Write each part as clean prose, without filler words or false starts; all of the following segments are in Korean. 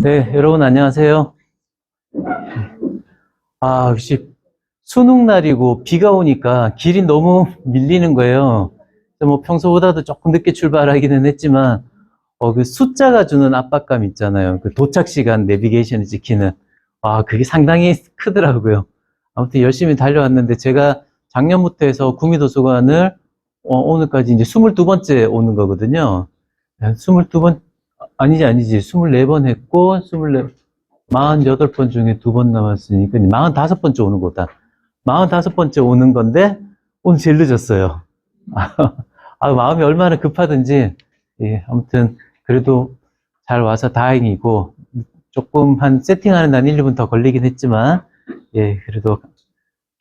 네, 여러분 안녕하세요. 역시 수능 날이고 비가 오니까 길이 너무 밀리는 거예요. 뭐 평소보다도 조금 늦게 출발하기는 했지만, 그 숫자가 주는 압박감 있잖아요. 그 도착 시간 내비게이션을 지키는. 그게 상당히 크더라고요. 아무튼 열심히 달려왔는데 제가 작년부터 해서 구미도서관을 오늘까지 이제 22번째 오는 거거든요. 22번, 아니지. 24번 했고, 48번 중에 2번 남았으니까 45번째 오는 거다. 45번째 오는 건데 오늘 제일 늦었어요. 마음이 얼마나 급하든지. 예, 아무튼 그래도 잘 와서 다행이고, 조금 한 세팅하는 한 1, 2분 더 걸리긴 했지만, 예, 그래도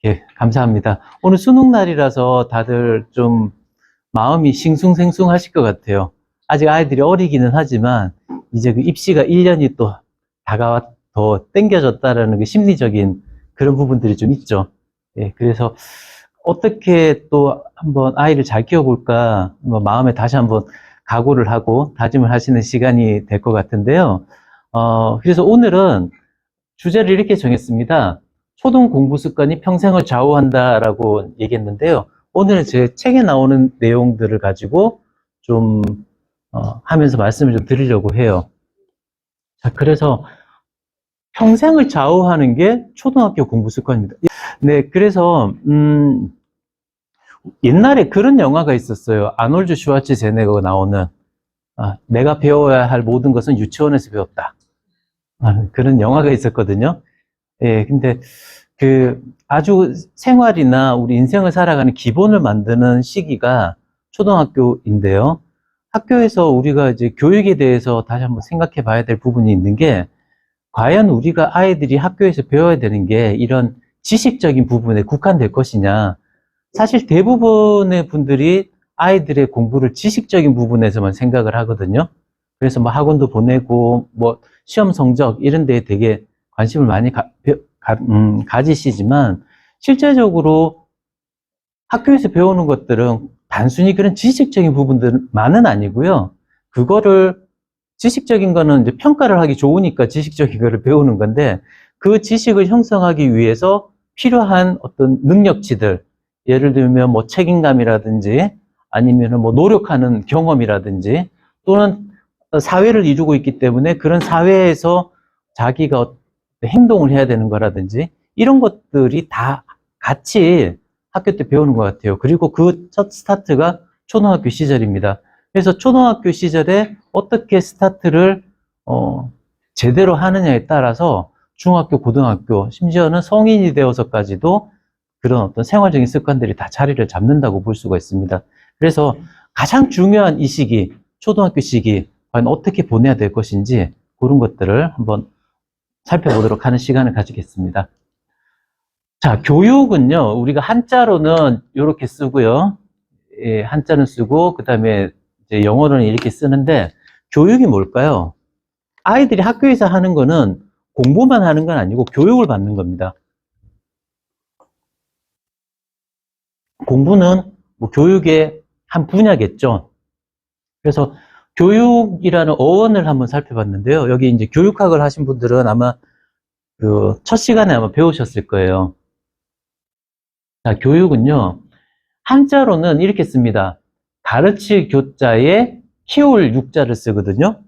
예, 감사합니다. 오늘 수능 날이라서 다들 좀 마음이 싱숭생숭하실 것 같아요. 아직 아이들이 어리기는 하지만 이제 그 입시가 1년이 또 다가와 더 땡겨졌다라는 그 심리적인 그런 부분들이 좀 있죠. 예, 그래서 어떻게 또 한번 아이를 잘 키워볼까 마음에 다시 한번 각오를 하고 다짐을 하시는 시간이 될 것 같은데요. 그래서 오늘은 주제를 이렇게 정했습니다. 초등 공부 습관이 평생을 좌우한다라고 얘기했는데요. 오늘은 제 책에 나오는 내용들을 가지고 좀 하면서 말씀을 좀 드리려고 해요. 자, 그래서 평생을 좌우하는 게 초등학교 공부 습관입니다. 네, 그래서 옛날에 그런 영화가 있었어요. 아놀드 슈왈츠제네거가 나오는 내가 배워야 할 모든 것은 유치원에서 배웠다. 그런 영화가 있었거든요. 예, 근데 그 아주 생활이나 우리 인생을 살아가는 기본을 만드는 시기가 초등학교인데요. 학교에서 우리가 이제 교육에 대해서 다시 한번 생각해 봐야 될 부분이 있는 게, 과연 우리가 아이들이 학교에서 배워야 되는 게 이런 지식적인 부분에 국한될 것이냐. 사실 대부분의 분들이 아이들의 공부를 지식적인 부분에서만 생각을 하거든요. 그래서 뭐 학원도 보내고 뭐 시험 성적 이런 데에 되게 관심을 많이 가지시지만, 실제적으로 학교에서 배우는 것들은 단순히 그런 지식적인 부분들만은 아니고요. 그거를 지식적인 거는 이제 평가를 하기 좋으니까 지식적인 거를 배우는 건데, 그 지식을 형성하기 위해서 필요한 어떤 능력치들, 예를 들면 뭐 책임감이라든지 아니면 뭐 노력하는 경험이라든지, 또는 사회를 이루고 있기 때문에 그런 사회에서 자기가 행동을 해야 되는 거라든지, 이런 것들이 다 같이 학교 때 배우는 것 같아요. 그리고 그 첫 스타트가 초등학교 시절입니다. 그래서 초등학교 시절에 어떻게 스타트를 제대로 하느냐에 따라서 중학교, 고등학교, 심지어는 성인이 되어서까지도 그런 어떤 생활적인 습관들이 다 자리를 잡는다고 볼 수가 있습니다. 그래서 가장 중요한 이 시기, 초등학교 시기, 과연 어떻게 보내야 될 것인지, 그런 것들을 한번 살펴보도록 하는 시간을 가지겠습니다. 자, 교육은요, 우리가 한자로는 이렇게 쓰고요. 예, 한자는 쓰고, 그 다음에 이제 영어로는 이렇게 쓰는데, 교육이 뭘까요? 아이들이 학교에서 하는 거는 공부만 하는 건 아니고 교육을 받는 겁니다. 공부는 뭐 교육의 한 분야겠죠. 그래서 교육이라는 어원을 한번 살펴봤는데요. 여기 이제 교육학을 하신 분들은 아마 그 첫 시간에 아마 배우셨을 거예요. 자, 교육은요, 한자로는 이렇게 씁니다. 가르칠 교자에 키울 육자를 쓰거든요.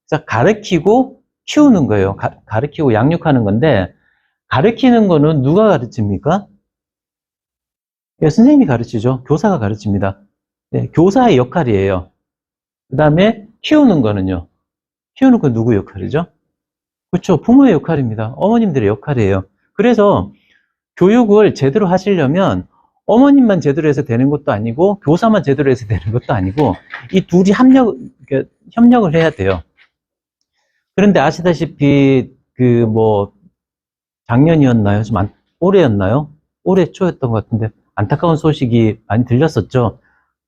그래서 가르치고 키우는 거예요. 가르치고 양육하는 건데, 가르치는 거는 누가 가르칩니까? 예, 선생님이 가르치죠. 교사가 가르칩니다. 네, 교사의 역할이에요. 그 다음에 키우는 거는요. 키우는 건 누구 역할이죠? 그렇죠. 부모의 역할입니다. 어머님들의 역할이에요. 그래서 교육을 제대로 하시려면 어머님만 제대로 해서 되는 것도 아니고 교사만 제대로 해서 되는 것도 아니고, 이 둘이 협력을 해야 돼요. 그런데 아시다시피 그 뭐 작년이었나요? 올해였나요? 올해 초였던 것 같은데 안타까운 소식이 많이 들렸었죠.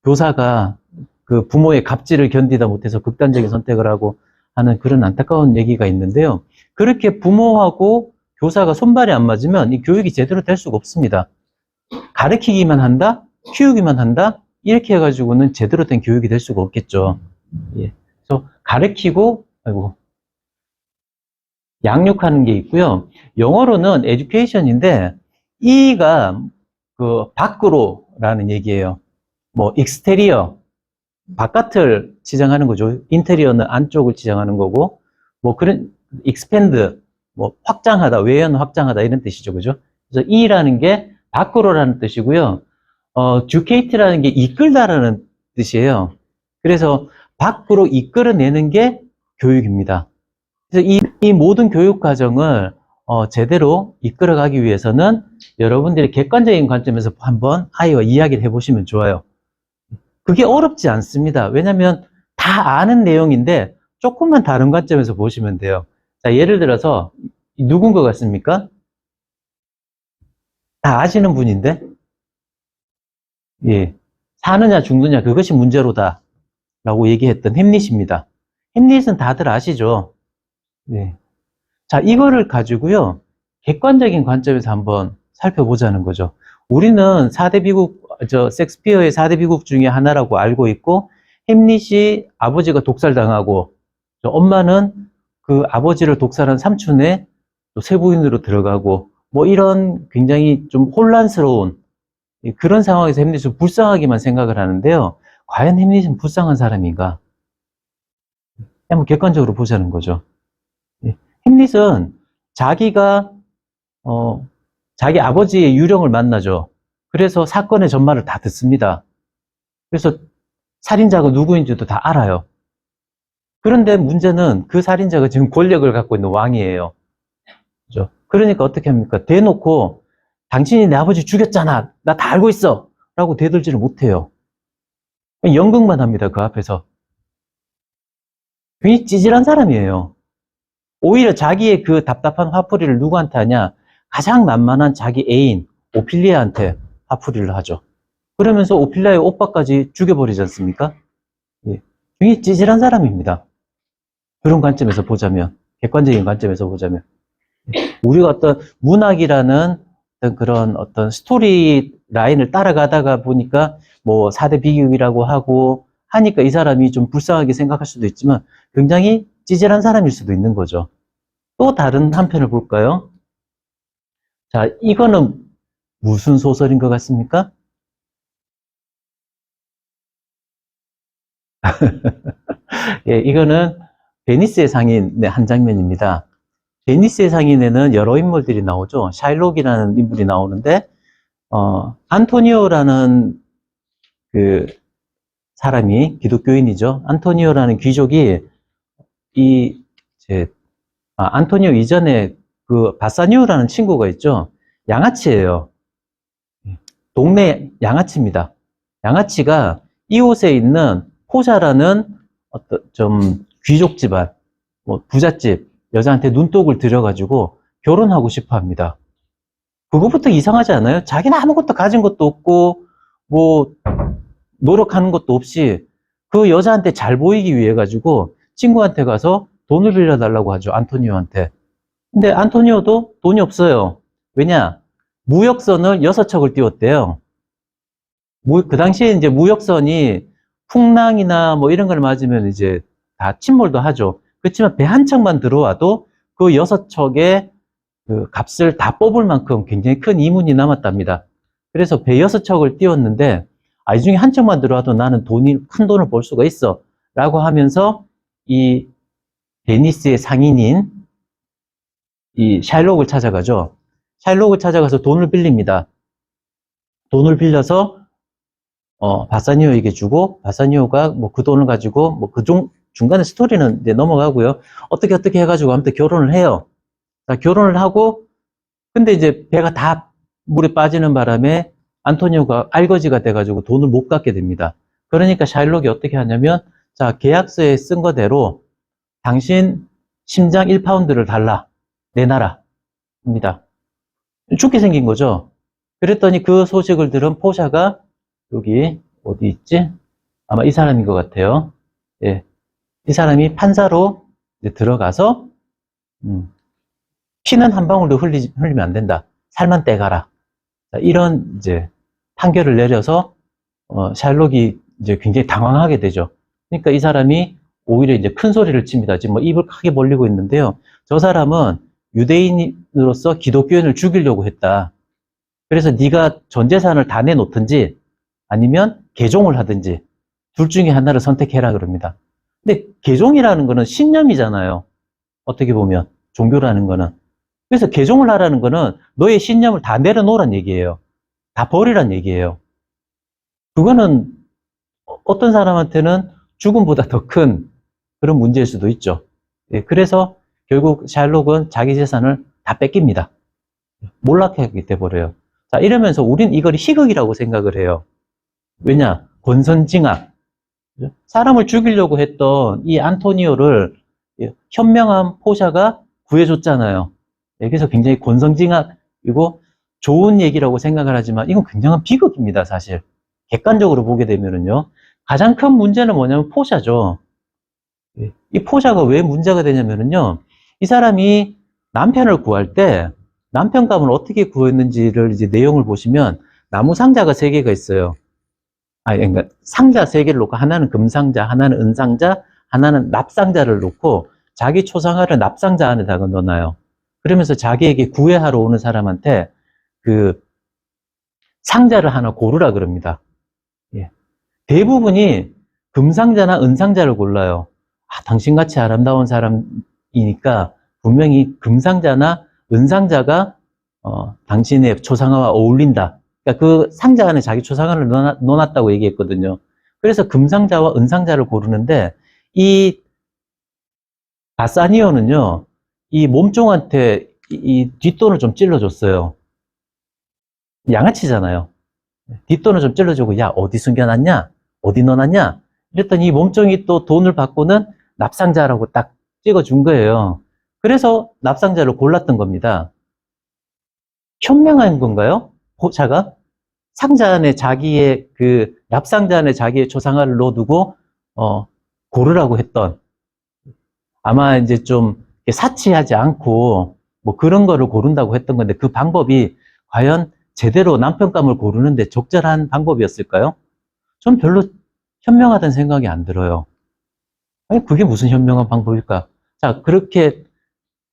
교사가 그 부모의 갑질을 견디다 못해서 극단적인 선택을 하고 하는 그런 안타까운 얘기가 있는데요. 그렇게 부모하고 교사가 손발이 안 맞으면 이 교육이 제대로 될 수가 없습니다. 가르치기만 한다? 키우기만 한다? 이렇게 해가지고는 제대로 된 교육이 될 수가 없겠죠. 예. 그래서 가르치고, 아이고, 양육하는 게 있고요. 영어로는 education인데 E가 그 밖으로라는 얘기예요. 뭐 exterior 바깥을 지정하는 거죠. 인테리어는 안쪽을 지정하는 거고 뭐 그런 expand 뭐 확장하다, 외연 확장하다 이런 뜻이죠. 그죠? 그래서 E라는 게 밖으로라는 뜻이고요. educate라는 게 이끌다라는 뜻이에요. 그래서 밖으로 이끌어내는 게 교육입니다. 그래서 이 모든 교육 과정을 제대로 이끌어가기 위해서는 여러분들이 객관적인 관점에서 한번 아이와 이야기를 해보시면 좋아요. 그게 어렵지 않습니다. 왜냐하면 다 아는 내용인데 조금만 다른 관점에서 보시면 돼요. 자, 예를 들어서 누군 것 같습니까? 다 아시는 분인데, 예, 사느냐 죽느냐 그것이 문제로다 라고 얘기했던 햄릿입니다. 햄릿은 다들 아시죠? 예. 자, 이거를 가지고요, 객관적인 관점에서 한번 살펴보자는 거죠. 우리는 4대 비국, 섹스피어의 4대 비국 중에 하나라고 알고 있고, 햄릿이 아버지가 독살당하고, 엄마는 그 아버지를 독살한 삼촌의 또 세부인으로 들어가고, 뭐 이런 굉장히 좀 혼란스러운 그런 상황에서 햄릿은 불쌍하기만 생각을 하는데요. 과연 햄릿은 불쌍한 사람인가? 한번 객관적으로 보자는 거죠. 햄릿은 자기가 자기 아버지의 유령을 만나죠. 그래서 사건의 전말을 다 듣습니다. 그래서 살인자가 누구인지도 다 알아요. 그런데 문제는 그 살인자가 지금 권력을 갖고 있는 왕이에요. 그죠? 그러니까 어떻게 합니까? 대놓고 당신이 내 아버지 죽였잖아. 나 다 알고 있어. 라고 대들지를 못해요. 연극만 합니다. 그 앞에서. 굉장히 찌질한 사람이에요. 오히려 자기의 그 답답한 화풀이를 누구한테 하냐? 가장 만만한 자기 애인 오피리아한테 화풀이를 하죠. 그러면서 오피리아의 오빠까지 죽여버리지 않습니까? 예. 굉장히 찌질한 사람입니다. 그런 관점에서 보자면, 객관적인 관점에서 보자면, 우리가 어떤 문학이라는 그런 어떤 스토리 라인을 따라가다가 보니까 뭐 4대 비극이라고 하고 하니까 이 사람이 좀 불쌍하게 생각할 수도 있지만 굉장히 찌질한 사람일 수도 있는 거죠. 또 다른 한편을 볼까요? 자, 이거는 무슨 소설인 것 같습니까? 예, 이거는 베니스의 상인의 한 장면입니다. 베니스의 상인에는 여러 인물들이 나오죠. 샤일록이라는 인물이 나오는데, 안토니오라는 그 사람이 기독교인이죠. 안토니오라는 귀족이 안토니오 이전에 그 바사니오라는 친구가 있죠. 양아치예요. 동네 양아치입니다. 양아치가 이웃에 있는 포자라는 어떤 좀 귀족 집안, 뭐 부잣집 여자한테 눈독을 들여가지고 결혼하고 싶어 합니다. 그거부터 이상하지 않아요? 자기는 아무것도 가진 것도 없고, 뭐, 노력하는 것도 없이 그 여자한테 잘 보이기 위해 가지고 친구한테 가서 돈을 빌려달라고 하죠. 안토니오한테. 근데 안토니오도 돈이 없어요. 왜냐? 무역선을 6척을 띄웠대요. 그 당시에 이제 무역선이 풍랑이나 뭐 이런 걸 맞으면 이제 다 침몰도 하죠. 그렇지만 배 한 척만 들어와도 그 6척의 그 값을 다 뽑을 만큼 굉장히 큰 이문이 남았답니다. 그래서 배 6척을 띄웠는데, 이 중에 한 척만 들어와도 나는 큰 돈을 벌 수가 있어. 라고 하면서 이 베니스의 상인인 이 샤일록을 찾아가죠. 샤일록을 찾아가서 돈을 빌립니다. 돈을 빌려서 바사니오에게 주고, 바사니오가 뭐 그 돈을 가지고 뭐 중간에 스토리는 이제 넘어가고요. 어떻게 해가지고 아무튼 결혼을 해요. 자, 결혼을 하고, 근데 이제 배가 다 물에 빠지는 바람에 안토니오가 알거지가 돼가지고 돈을 못 갚게 됩니다. 그러니까 샤일록이 어떻게 하냐면, 자, 계약서에 쓴 거대로 당신 심장 1파운드를 달라. 내놔라. 합니다. 죽게 생긴 거죠. 그랬더니 그 소식을 들은 포샤가 여기 어디 있지? 아마 이 사람인 것 같아요. 예. 이 사람이 판사로 이제 들어가서 피는 한 방울도 흘리면 안 된다. 살만 떼가라. 자, 이런 이제 판결을 내려서 샤일록이 이제 굉장히 당황하게 되죠. 그러니까 이 사람이 오히려 이제 큰 소리를 칩니다. 지금 뭐 입을 크게 벌리고 있는데요. 저 사람은 유대인으로서 기독교인을 죽이려고 했다. 그래서 네가 전 재산을 다 내놓든지 아니면 개종을 하든지 둘 중에 하나를 선택해라 그럽니다. 근데 개종이라는 거는 신념이잖아요. 어떻게 보면 종교라는 거는. 그래서 개종을 하라는 거는 너의 신념을 다 내려놓으란 얘기예요. 다 버리란 얘기예요. 그거는 어떤 사람한테는 죽음보다 더 큰 그런 문제일 수도 있죠. 예, 그래서 결국 샬록은 자기 재산을 다 뺏깁니다. 몰락하게 돼버려요. 자, 이러면서 우린 이걸 희극이라고 생각을 해요. 왜냐? 권선징악. 사람을 죽이려고 했던 이 안토니오를 현명한 포샤가 구해줬잖아요. 예, 그래서 굉장히 권선징악이고 좋은 얘기라고 생각을 하지만 이건 굉장한 비극입니다, 사실. 객관적으로 보게 되면은요. 가장 큰 문제는 뭐냐면 포샤죠. 이 포샤가 왜 문제가 되냐면은요. 이 사람이 남편을 구할 때 남편감을 어떻게 구했는지를 이제 내용을 보시면 나무 상자가 3개가 있어요. 그러니까 상자 3개를 놓고 하나는 금상자, 하나는 은상자, 하나는 납상자를 놓고 자기 초상화를 납상자 안에다가 넣어놔요. 그러면서 자기에게 구애하러 오는 사람한테 그 상자를 하나 고르라 그럽니다. 예. 대부분이 금상자나 은상자를 골라요. 당신같이 아름다운 사람이니까 분명히 금상자나 은상자가 당신의 초상화와 어울린다. 그러니까 그 상자 안에 자기 초상화를 넣어놨다고 얘기했거든요. 그래서 금상자와 은상자를 고르는데 이 바사니오는요, 이 몸종한테 이 뒷돈을 좀 찔러줬어요. 양아치잖아요. 뒷돈을 좀 찔러주고, 야, 어디 숨겨놨냐? 어디 넣어놨냐? 이랬더니 이 몸종이 또 돈을 받고는 납상자라고 딱 찍어준 거예요. 그래서 납상자를 골랐던 겁니다. 현명한 건가요? 포차가? 상자 안에 자기의 그 납상자 안에 자기의 초상화를 넣어두고 고르라고 했던, 아마 이제 좀 사치하지 않고 뭐 그런 거를 고른다고 했던 건데 그 방법이 과연 제대로 남편감을 고르는데 적절한 방법이었을까요? 전 별로 현명하다는 생각이 안 들어요. 아니, 그게 무슨 현명한 방법일까? 자, 그렇게,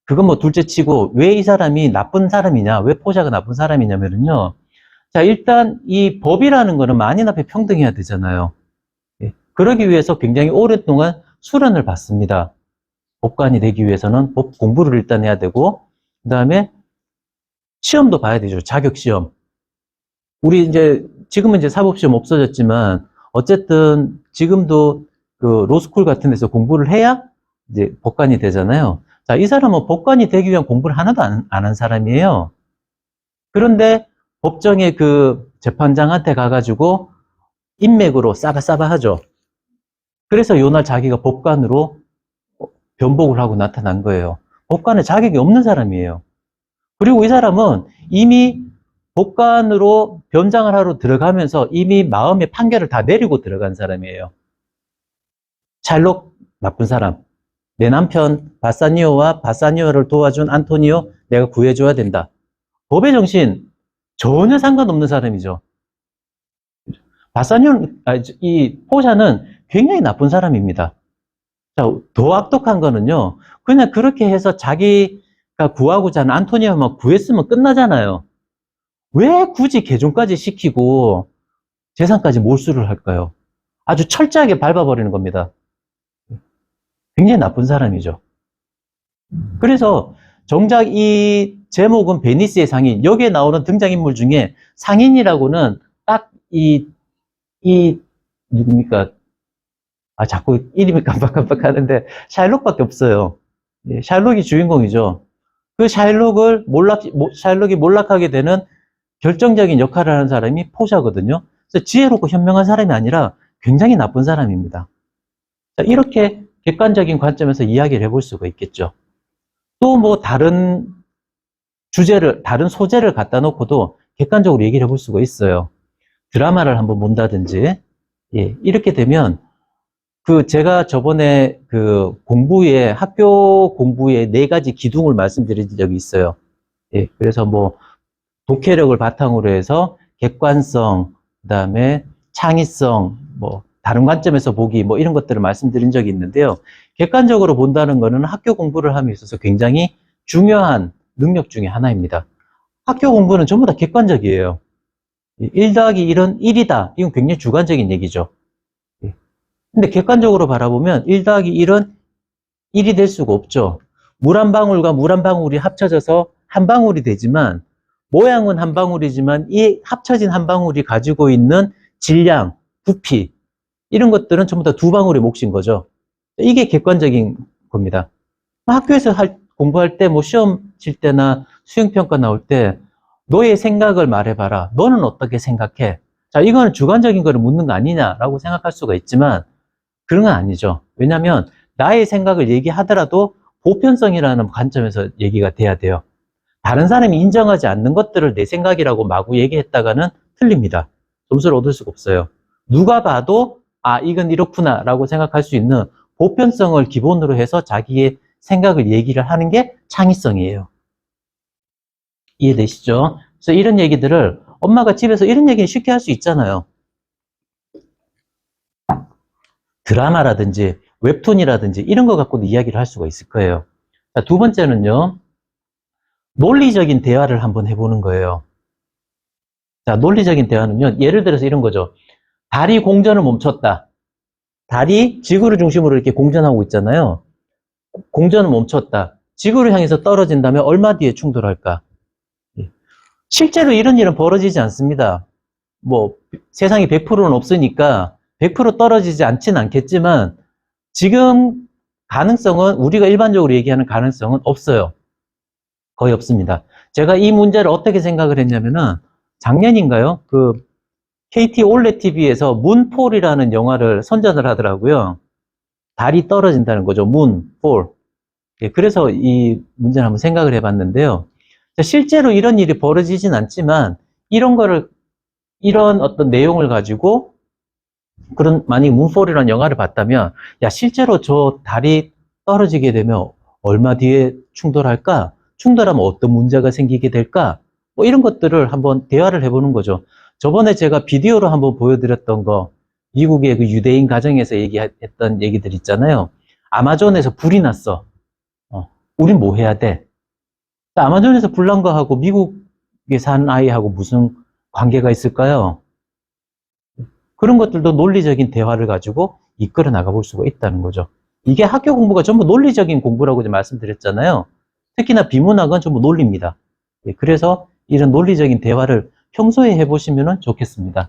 그건 뭐 둘째 치고, 왜 이 사람이 나쁜 사람이냐? 왜 포샤가 나쁜 사람이냐면요. 자, 일단 이 법이라는 거는 만인 앞에 평등해야 되잖아요. 예. 그러기 위해서 굉장히 오랫동안 수련을 받습니다. 법관이 되기 위해서는 법 공부를 일단 해야 되고, 그 다음에 시험도 봐야 되죠. 자격시험. 우리 이제, 지금은 이제 사법시험 없어졌지만, 어쨌든 지금도 그 로스쿨 같은 데서 공부를 해야 이제 법관이 되잖아요. 자, 이 사람은 법관이 되기 위한 공부를 하나도 안 한 사람이에요. 그런데 법정의 그 재판장한테 가가지고 인맥으로 싸바싸바 하죠. 그래서 요날 자기가 법관으로 변복을 하고 나타난 거예요. 법관에 자격이 없는 사람이에요. 그리고 이 사람은 이미 법관으로 변장을 하러 들어가면서 이미 마음의 판결을 다 내리고 들어간 사람이에요. 샬록 나쁜 사람. 내 남편 바사니오와 바사니오를 도와준 안토니오 내가 구해줘야 된다. 법의 정신 전혀 상관없는 사람이죠. 이 포샤는 굉장히 나쁜 사람입니다. 자, 더 악독한 거는요. 그냥 그렇게 해서 자기가 구하고자 하는 안토니오만 구했으면 끝나잖아요. 왜 굳이 개종까지 시키고 재산까지 몰수를 할까요? 아주 철저하게 밟아버리는 겁니다. 굉장히 나쁜 사람이죠. 그래서 정작 이 제목은 베니스의 상인, 여기에 나오는 등장인물 중에 상인이라고는 딱 누굽니까? 자꾸 이름이 깜빡깜빡 하는데, 샬록밖에 없어요. 예, 샬록이 주인공이죠. 그 샬록이 몰락하게 되는 결정적인 역할을 하는 사람이 포샤거든요. 그래서 지혜롭고 현명한 사람이 아니라 굉장히 나쁜 사람입니다. 자, 이렇게 객관적인 관점에서 이야기를 해볼 수가 있겠죠. 또 뭐 다른 소재를 갖다 놓고도 객관적으로 얘기를 해볼 수가 있어요. 드라마를 한번 본다든지, 예, 이렇게 되면 제가 저번에 학교 공부의 4가지 기둥을 말씀드린 적이 있어요. 예, 그래서 뭐 독해력을 바탕으로 해서 객관성, 그다음에 창의성, 뭐 다른 관점에서 보기 뭐 이런 것들을 말씀드린 적이 있는데요. 객관적으로 본다는 것은 학교 공부를 함에 있어서 굉장히 중요한 능력 중에 하나입니다. 학교 공부는 전부 다 객관적이에요. 1 더하기 1은 1이다. 이건 굉장히 주관적인 얘기죠. 근데 객관적으로 바라보면 1 더하기 1은 1이 될 수가 없죠. 물 한 방울과 물 한 방울이 합쳐져서 한 방울이 되지만 모양은 한 방울이지만 이 합쳐진 한 방울이 가지고 있는 질량, 부피 이런 것들은 전부 다 두 방울의 몫인 거죠. 이게 객관적인 겁니다. 학교에서 공부할 때 뭐 시험 칠 때나 수행평가 나올 때 너의 생각을 말해봐라. 너는 어떻게 생각해? 자, 이거는 주관적인 거를 묻는 거 아니냐라고 생각할 수가 있지만 그런 건 아니죠. 왜냐하면 나의 생각을 얘기하더라도 보편성이라는 관점에서 얘기가 돼야 돼요. 다른 사람이 인정하지 않는 것들을 내 생각이라고 마구 얘기했다가는 틀립니다. 점수를 얻을 수가 없어요. 누가 봐도 아, 이건 이렇구나 라고 생각할 수 있는 보편성을 기본으로 해서 자기의 생각을 얘기를 하는 게 창의성이에요. 이해되시죠? 그래서 이런 얘기들을 엄마가 집에서 이런 얘기는 쉽게 할 수 있잖아요. 드라마라든지 웹툰이라든지 이런 거 갖고도 이야기를 할 수가 있을 거예요. 자, 두 번째는요. 논리적인 대화를 한번 해보는 거예요. 자, 논리적인 대화는요. 예를 들어서 이런 거죠. 달이 공전을 멈췄다. 달이 지구를 중심으로 이렇게 공전하고 있잖아요. 공전을 멈췄다. 지구를 향해서 떨어진다면 얼마 뒤에 충돌할까? 실제로 이런 일은 벌어지지 않습니다. 뭐 세상에 100%는 없으니까 100% 떨어지지 않지는 않겠지만 지금 가능성은 우리가 일반적으로 얘기하는 가능성은 없어요. 거의 없습니다. 제가 이 문제를 어떻게 생각을 했냐면은 작년인가요? 그 KT 올레 TV에서 문폴이라는 영화를 선전을 하더라고요. 달이 떨어진다는 거죠. 문폴. 그래서 이 문제를 한번 생각을 해봤는데요. 실제로 이런 일이 벌어지진 않지만 이런 어떤 내용을 가지고 만약 문폴이라는 영화를 봤다면 야 실제로 저 달이 떨어지게 되면 얼마 뒤에 충돌할까? 충돌하면 어떤 문제가 생기게 될까? 뭐 이런 것들을 한번 대화를 해보는 거죠. 저번에 제가 비디오로 한번 보여드렸던 거 미국의 그 유대인 가정에서 얘기했던 얘기들 있잖아요. 아마존에서 불이 났어. 우린 뭐 해야 돼? 아마존에서 불 난 거하고 미국에 사는 아이하고 무슨 관계가 있을까요? 그런 것들도 논리적인 대화를 가지고 이끌어 나가볼 수가 있다는 거죠. 이게 학교 공부가 전부 논리적인 공부라고 말씀드렸잖아요. 특히나 비문학은 전부 논리입니다. 그래서 이런 논리적인 대화를 평소에 해보시면 좋겠습니다.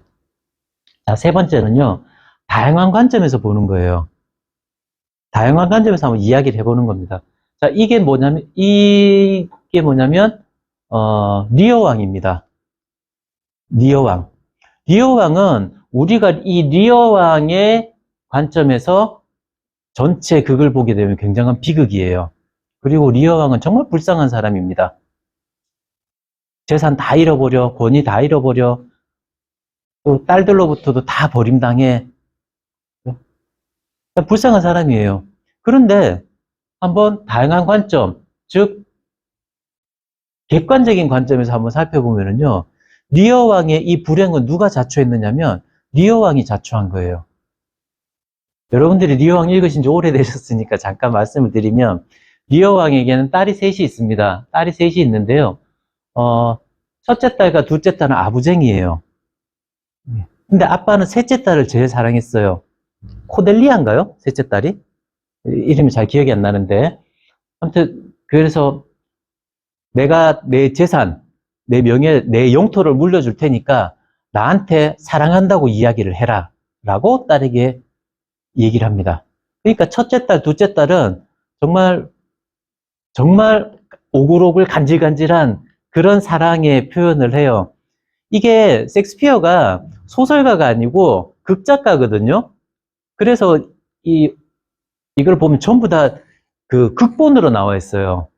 자, 세 번째는요. 다양한 관점에서 보는 거예요. 다양한 관점에서 한번 이야기를 해보는 겁니다. 자, 이게 뭐냐면 리어왕입니다. 리어왕. 리어왕은 우리가 이 리어왕의 관점에서 전체 극을 보게 되면 굉장한 비극이에요. 그리고 리어왕은 정말 불쌍한 사람입니다. 재산 다 잃어버려, 권위 다 잃어버려, 또 딸들로부터도 다 버림당해. 불쌍한 사람이에요. 그런데 한번 다양한 관점, 즉 객관적인 관점에서 한번 살펴보면요. 리어 왕의 이 불행은 누가 자초했느냐면 리어 왕이 자초한 거예요. 여러분들이 리어 왕 읽으신 지 오래되셨으니까 잠깐 말씀을 드리면 리어 왕에게는 딸이 셋이 있습니다. 딸이 셋이 있는데요. 첫째 딸과 둘째 딸은 아부쟁이에요. 근데 아빠는 셋째 딸을 제일 사랑했어요. 코델리아인가요? 셋째 딸이? 이름이 잘 기억이 안 나는데 아무튼 그래서 내가 내 재산, 내 명예, 내 영토를 물려줄 테니까 나한테 사랑한다고 이야기를 해라 라고 딸에게 얘기를 합니다. 그러니까 첫째 딸, 둘째 딸은 정말 오글오글 간질간질한 그런 사랑의 표현을 해요. 이게 셰익스피어가 소설가가 아니고 극작가거든요. 그래서 이걸 보면 전부 다 그 극본으로 나와 있어요.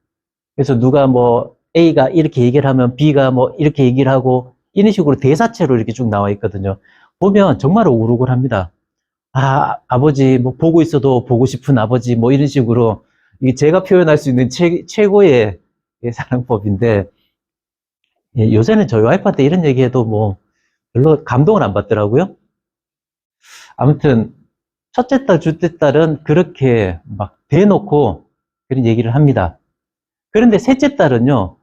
그래서 누가 뭐 A가 이렇게 얘기를 하면 B가 뭐 이렇게 얘기를 하고 이런 식으로 대사체로 이렇게 쭉 나와 있거든요. 보면 정말 오글오글합니다. 아, 아버지 뭐 보고 있어도 보고 싶은 아버지 뭐 이런 식으로 이게 제가 표현할 수 있는 최고의 사랑법인데 요새는 저희 와이프한테 이런 얘기해도 뭐 별로 감동을 안 받더라고요. 아무튼 첫째 딸, 둘째 딸은 그렇게 막 대놓고 그런 얘기를 합니다. 그런데 셋째 딸은요,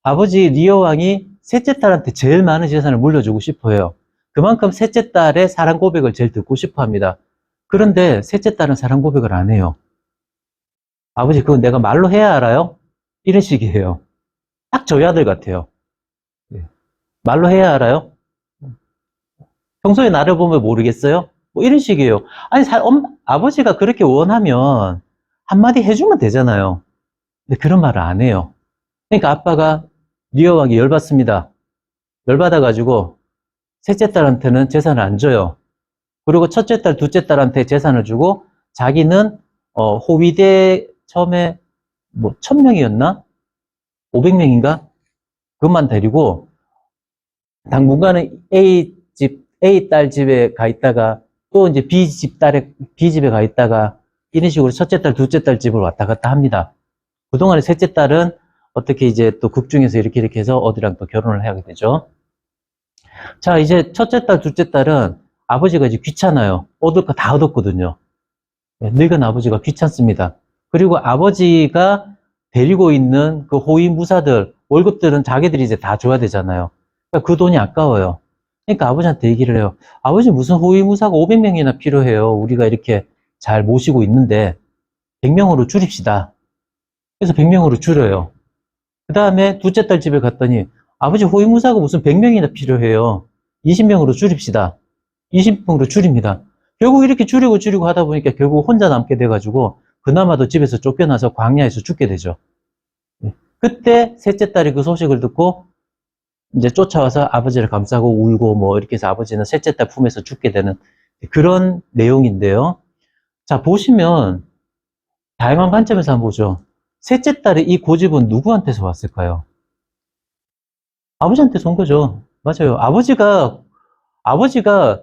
아버지 리어 왕이 셋째 딸한테 제일 많은 재산을 물려주고 싶어 해요. 그만큼 셋째 딸의 사랑 고백을 제일 듣고 싶어 합니다. 그런데 셋째 딸은 사랑 고백을 안 해요. 아버지, 그건 내가 말로 해야 알아요? 이런 식이에요. 딱 저희 아들 같아요. 예. 말로 해야 알아요? 평소에 나를 보면 모르겠어요? 뭐 이런 식이에요. 아니, 아버지가 그렇게 원하면 한마디 해주면 되잖아요. 근데 그런 말을 안 해요. 그러니까 아빠가 리어 왕이 열받습니다. 열받아가지고 셋째 딸한테는 재산을 안 줘요. 그리고 첫째 딸, 둘째 딸한테 재산을 주고 자기는 호위대 처음에 뭐 1000명이었나? 500명인가? 그것만 데리고 당분간은 A 딸 집에 가 있다가 또 이제 B 집에 가 있다가 이런 식으로 첫째 딸, 둘째 딸 집을 왔다 갔다 합니다. 그동안에 셋째 딸은 어떻게 이제 또 극중에서 이렇게 해서 어디랑 또 결혼을 하게 되죠. 자, 이제 첫째 딸, 둘째 딸은 아버지가 이제 귀찮아요. 얻을 거 다 얻었거든요. 늙은 아버지가 귀찮습니다. 그리고 아버지가 데리고 있는 그 호위무사들, 월급들은 자기들이 이제 다 줘야 되잖아요. 그러니까 그 돈이 아까워요. 그러니까 아버지한테 얘기를 해요. 아버지 무슨 호위무사가 500명이나 필요해요. 우리가 이렇게 잘 모시고 있는데 100명으로 줄입시다. 그래서 100명으로 줄여요. 그 다음에 둘째 딸 집에 갔더니 아버지 호위무사가 무슨 100명이나 필요해요. 20명으로 줄입시다. 20명으로 줄입니다. 결국 이렇게 줄이고 하다 보니까 결국 혼자 남게 돼가지고 그나마도 집에서 쫓겨나서 광야에서 죽게 되죠. 그때 셋째 딸이 그 소식을 듣고 이제 쫓아와서 아버지를 감싸고 울고 뭐 이렇게 해서 아버지는 셋째 딸 품에서 죽게 되는 그런 내용인데요. 자, 보시면 다양한 관점에서 한번 보죠. 셋째 딸의 이 고집은 누구한테서 왔을까요? 아버지한테서 온 거죠. 맞아요. 아버지가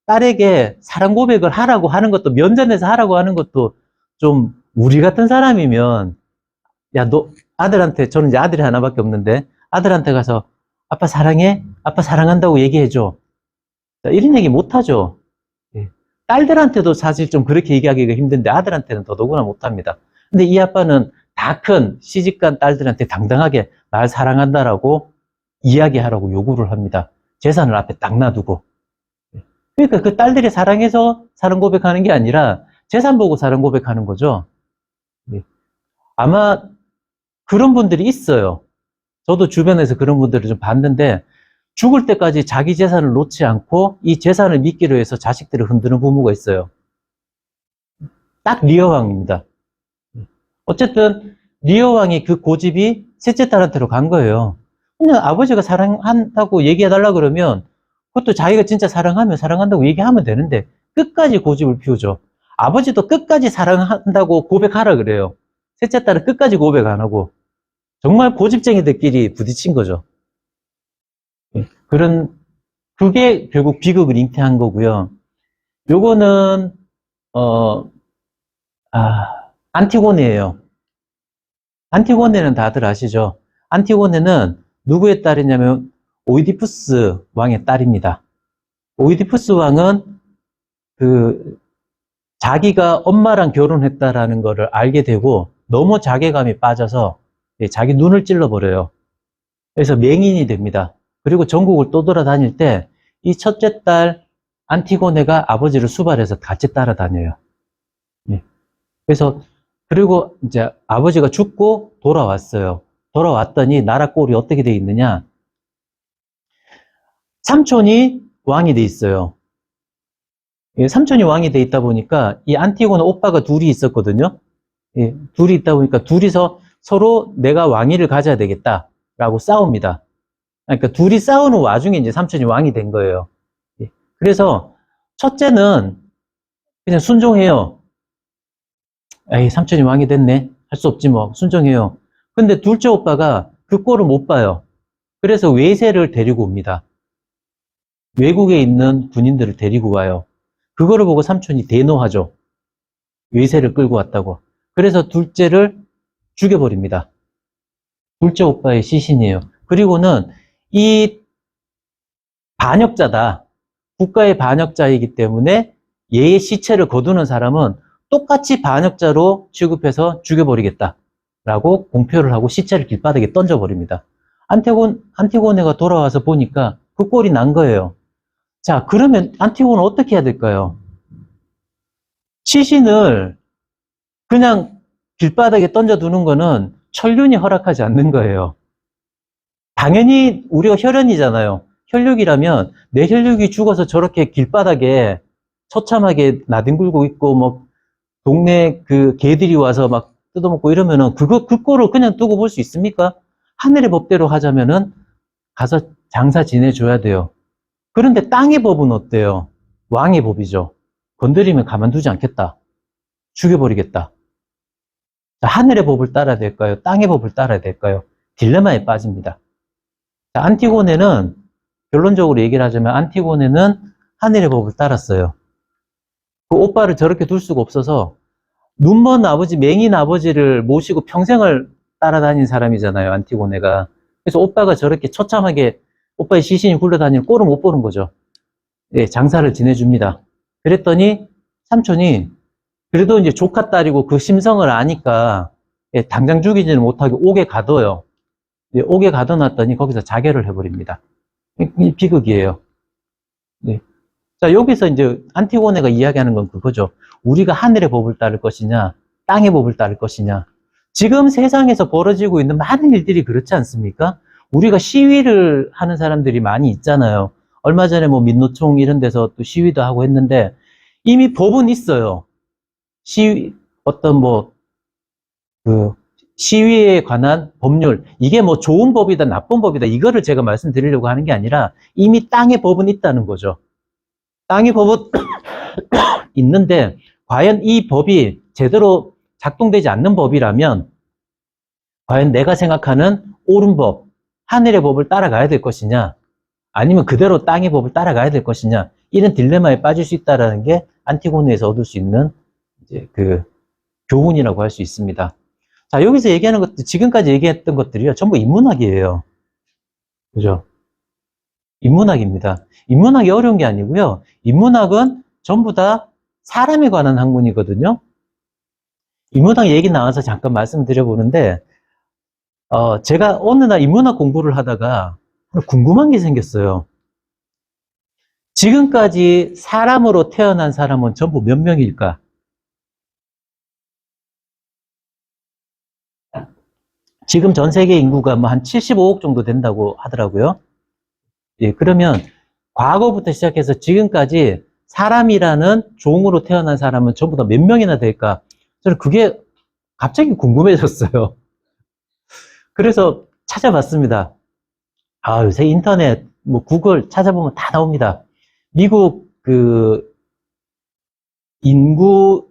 딸에게 사랑 고백을 하라고 하는 것도, 면전에서 하라고 하는 것도 좀 우리 같은 사람이면, 야, 너 아들한테, 저는 이제 아들이 하나밖에 없는데, 아들한테 가서 아빠 사랑해? 아빠 사랑한다고 얘기해줘. 자, 이런 얘기 못하죠. 예. 딸들한테도 사실 좀 그렇게 얘기하기가 힘든데 아들한테는 더더구나 못합니다. 근데 이 아빠는 다 큰 시집간 딸들한테 당당하게 날 사랑한다라고 이야기하라고 요구를 합니다. 재산을 앞에 딱 놔두고. 그러니까 그 딸들이 사랑해서 사랑 고백하는 게 아니라 재산 보고 사랑 고백하는 거죠. 예. 아마 그런 분들이 있어요. 저도 주변에서 그런 분들을 좀 봤는데 죽을 때까지 자기 재산을 놓지 않고 이 재산을 믿기로 해서 자식들을 흔드는 부모가 있어요. 딱 리어왕입니다. 어쨌든 리어왕이 그 고집이 셋째 딸한테로 간 거예요. 그냥 아버지가 사랑한다고 얘기해달라 그러면 그것도 자기가 진짜 사랑하면 사랑한다고 얘기하면 되는데 끝까지 고집을 피우죠. 아버지도 끝까지 사랑한다고 고백하라 그래요. 셋째 딸은 끝까지 고백 안 하고 정말 고집쟁이들끼리 부딪힌 거죠. 그게 결국 비극을 잉태한 거고요. 요거는 어, 안티고네예요. 안티고네는 다들 아시죠? 안티고네는 누구의 딸이냐면 오이디푸스 왕의 딸입니다. 오이디푸스 왕은 그 자기가 엄마랑 결혼했다라는 것을 알게 되고 너무 자괴감이 빠져서 자기 눈을 찔러버려요. 그래서 맹인이 됩니다. 그리고 전국을 떠돌아다닐 때 이 첫째 딸 안티고네가 아버지를 수발해서 같이 따라다녀요. 그래서 그리고 이제 아버지가 죽고 돌아왔어요. 돌아왔더니 나라 꼴이 어떻게 돼 있느냐? 삼촌이 왕이 돼 있어요. 삼촌이 왕이 돼 있다 보니까 이 안티고네 오빠가 둘이 있었거든요. 둘이 있다 보니까 둘이서 서로 내가 왕위를 가져야 되겠다라고 싸웁니다. 그러니까 둘이 싸우는 와중에 이제 삼촌이 왕이 된 거예요. 그래서 첫째는 그냥 순종해요. 에이, 삼촌이 왕이 됐네. 할 수 없지 뭐. 순종해요. 근데 둘째 오빠가 그 꼴을 못 봐요. 그래서 외세를 데리고 옵니다. 외국에 있는 군인들을 데리고 와요. 그거를 보고 삼촌이 대노하죠. 외세를 끌고 왔다고. 그래서 둘째를 죽여버립니다. 둘째 오빠의 시신이에요. 그리고는 이 반역자다. 국가의 반역자이기 때문에 얘의 시체를 거두는 사람은 똑같이 반역자로 취급해서 죽여버리겠다라고 공표를 하고 시체를 길바닥에 던져버립니다. 안티고네가 돌아와서 보니까 그 꼴이 난 거예요. 자, 그러면 안티고는 어떻게 해야 될까요? 시신을 그냥 길바닥에 던져두는 거는 천륜이 허락하지 않는 거예요. 당연히 우리가 혈연이잖아요. 혈육이라면 내 혈육이 죽어서 저렇게 길바닥에 처참하게 나뒹굴고 있고 뭐 동네 그 개들이 와서 막 뜯어먹고 이러면은 그 꼴을 그냥 두고 볼 수 있습니까? 하늘의 법대로 하자면은 가서 장사 지내줘야 돼요. 그런데 땅의 법은 어때요? 왕의 법이죠. 건드리면 가만두지 않겠다. 죽여버리겠다. 자, 하늘의 법을 따라야 될까요? 땅의 법을 따라야 될까요? 딜레마에 빠집니다. 자, 안티고네는 결론적으로 얘기를 하자면 안티고네는 하늘의 법을 따랐어요. 그 오빠를 저렇게 둘 수가 없어서 눈먼 아버지, 맹인 아버지를 모시고 평생을 따라다닌 사람이잖아요, 안티고네가. 그래서 오빠가 저렇게 처참하게 오빠의 시신이 굴러다니는 꼴을 못 보는 거죠. 네, 장사를 지내줍니다. 그랬더니 삼촌이 그래도 이제 조카 딸이고 그 심성을 아니까 예, 당장 죽이지는 못하게 옥에 가둬요. 예, 옥에 가둬놨더니 거기서 자결을 해버립니다. 이 비극이에요. 네. 자, 여기서 이제 안티고네가 이야기하는 건 그거죠. 우리가 하늘의 법을 따를 것이냐, 땅의 법을 따를 것이냐. 지금 세상에서 벌어지고 있는 많은 일들이 그렇지 않습니까? 우리가 시위를 하는 사람들이 많이 있잖아요. 얼마 전에 뭐 민노총 이런 데서 또 시위도 하고 했는데 이미 법은 있어요. 어떤 뭐, 시위에 관한 법률, 이게 뭐 좋은 법이다, 나쁜 법이다, 이거를 제가 말씀드리려고 하는 게 아니라 이미 땅의 법은 있다는 거죠. 땅의 법은 있는데, 과연 이 법이 제대로 작동되지 않는 법이라면, 과연 내가 생각하는 옳은 법, 하늘의 법을 따라가야 될 것이냐, 아니면 그대로 땅의 법을 따라가야 될 것이냐, 이런 딜레마에 빠질 수 있다는 게 안티고네에서 얻을 수 있는 이제 그 교훈이라고 할 수 있습니다. 자, 여기서 얘기하는 것들, 지금까지 얘기했던 것들이요, 전부 인문학이에요. 그죠? 인문학입니다. 인문학이 어려운 게 아니고요. 인문학은 전부 다 사람에 관한 학문이거든요. 인문학 얘기 나와서 잠깐 말씀드려보는데, 제가 어느 날 인문학 공부를 하다가 궁금한 게 생겼어요. 지금까지 사람으로 태어난 사람은 전부 몇 명일까? 지금 전 세계 인구가 뭐 한 75억 정도 된다고 하더라고요. 예, 그러면 과거부터 시작해서 지금까지 사람이라는 종으로 태어난 사람은 전부 다 몇 명이나 될까? 저는 그게 갑자기 궁금해졌어요. 그래서 찾아봤습니다. 아, 요새 인터넷, 뭐 구글 찾아보면 다 나옵니다. 미국 그 인구,